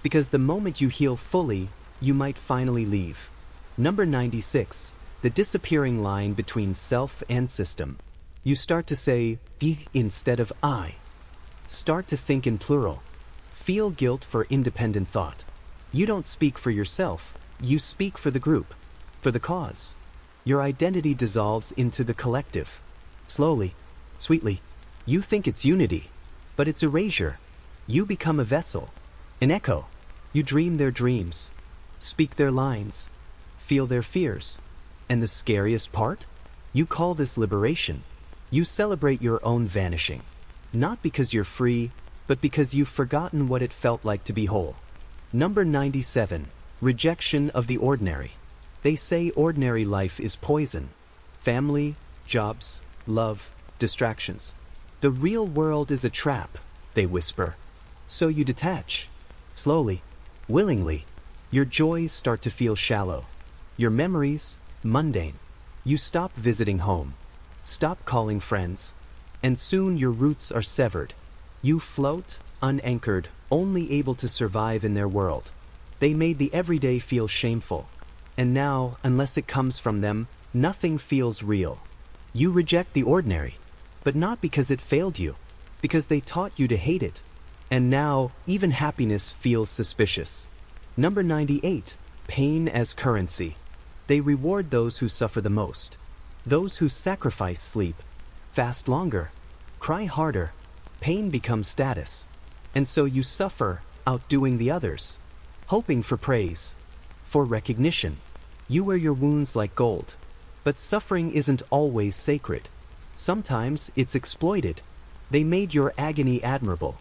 [SPEAKER 1] Because the moment you heal fully, you might finally leave. Number 96, the disappearing line between self and system. You start to say, "we" instead of "I." Start to think in plural. Feel guilt for independent thought. You don't speak for yourself, you speak for the group, for the cause. Your identity dissolves into the collective. Slowly, sweetly, you think it's unity, but it's erasure. You become a vessel, An echo. You dream their dreams, speak their lines, feel their fears. And the scariest part? You call this liberation. You celebrate your own vanishing. Not because you're free, but because you've forgotten what it felt like to be whole. Number 97. Rejection of the ordinary. They say ordinary life is poison. Family, jobs, love, distractions. The real world is a trap, they whisper. So you detach. Slowly, willingly. Your joys start to feel shallow. Your memories, mundane. You stop visiting home. Stop calling friends. And soon your roots are severed. You float, unanchored, only able to survive in their world. They made the everyday feel shameful. And now, unless it comes from them, nothing feels real. You reject the ordinary, but not because it failed you, because they taught you to hate it. And now, even happiness feels suspicious. Number 98. Pain as currency. They reward those who suffer the most. Those who sacrifice sleep, fast longer, cry harder. Pain becomes status. And so you suffer, outdoing the others, hoping for praise, for recognition. You wear your wounds like gold. But suffering isn't always sacred. Sometimes it's exploited. They made your agony admirable,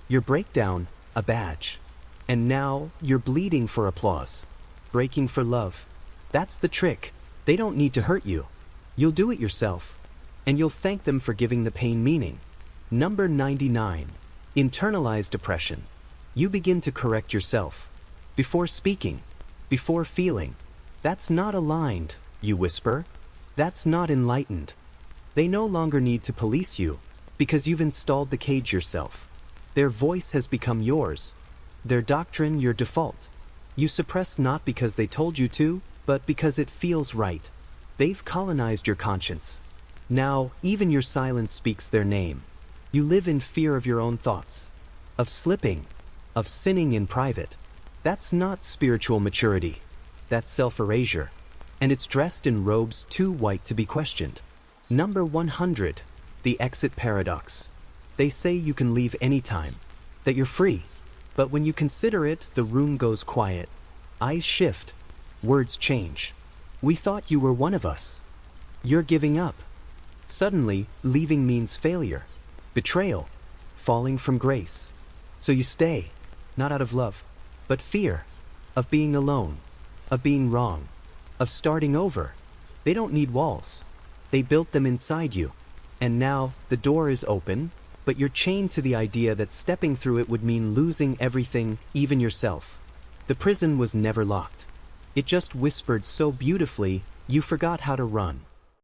[SPEAKER 1] your breakdown a badge. And now you're bleeding for applause, breaking for love. That's the trick. They don't need to hurt you. You'll do it yourself. And you'll thank them for giving the pain meaning. Number 99. Internalized oppression. You begin to correct yourself. Before speaking, before feeling. That's not aligned, you whisper. That's not enlightened. They no longer need to police you, because you've installed the cage yourself. Their voice has become yours. Their doctrine your default. You suppress not because they told you to, but because it feels right. They've colonized your conscience. Now, even your silence speaks their name. You live in fear of your own thoughts, of slipping, of sinning in private. That's not spiritual maturity. That's self-erasure. And it's dressed in robes too white to be questioned. Number 100. The exit paradox. They say you can leave anytime, that you're free. But when you consider it, the room goes quiet. Eyes shift. Words change. We thought you were one of us. You're giving up. Suddenly, leaving means failure, betrayal, falling from grace. So you stay, not out of love, but fear, of being alone, of being wrong, of starting over. They don't need walls. They built them inside you. And now, the door is open, but you're chained to the idea that stepping through it would mean losing everything, even yourself. The prison was never locked. It just whispered so beautifully, you forgot how to run.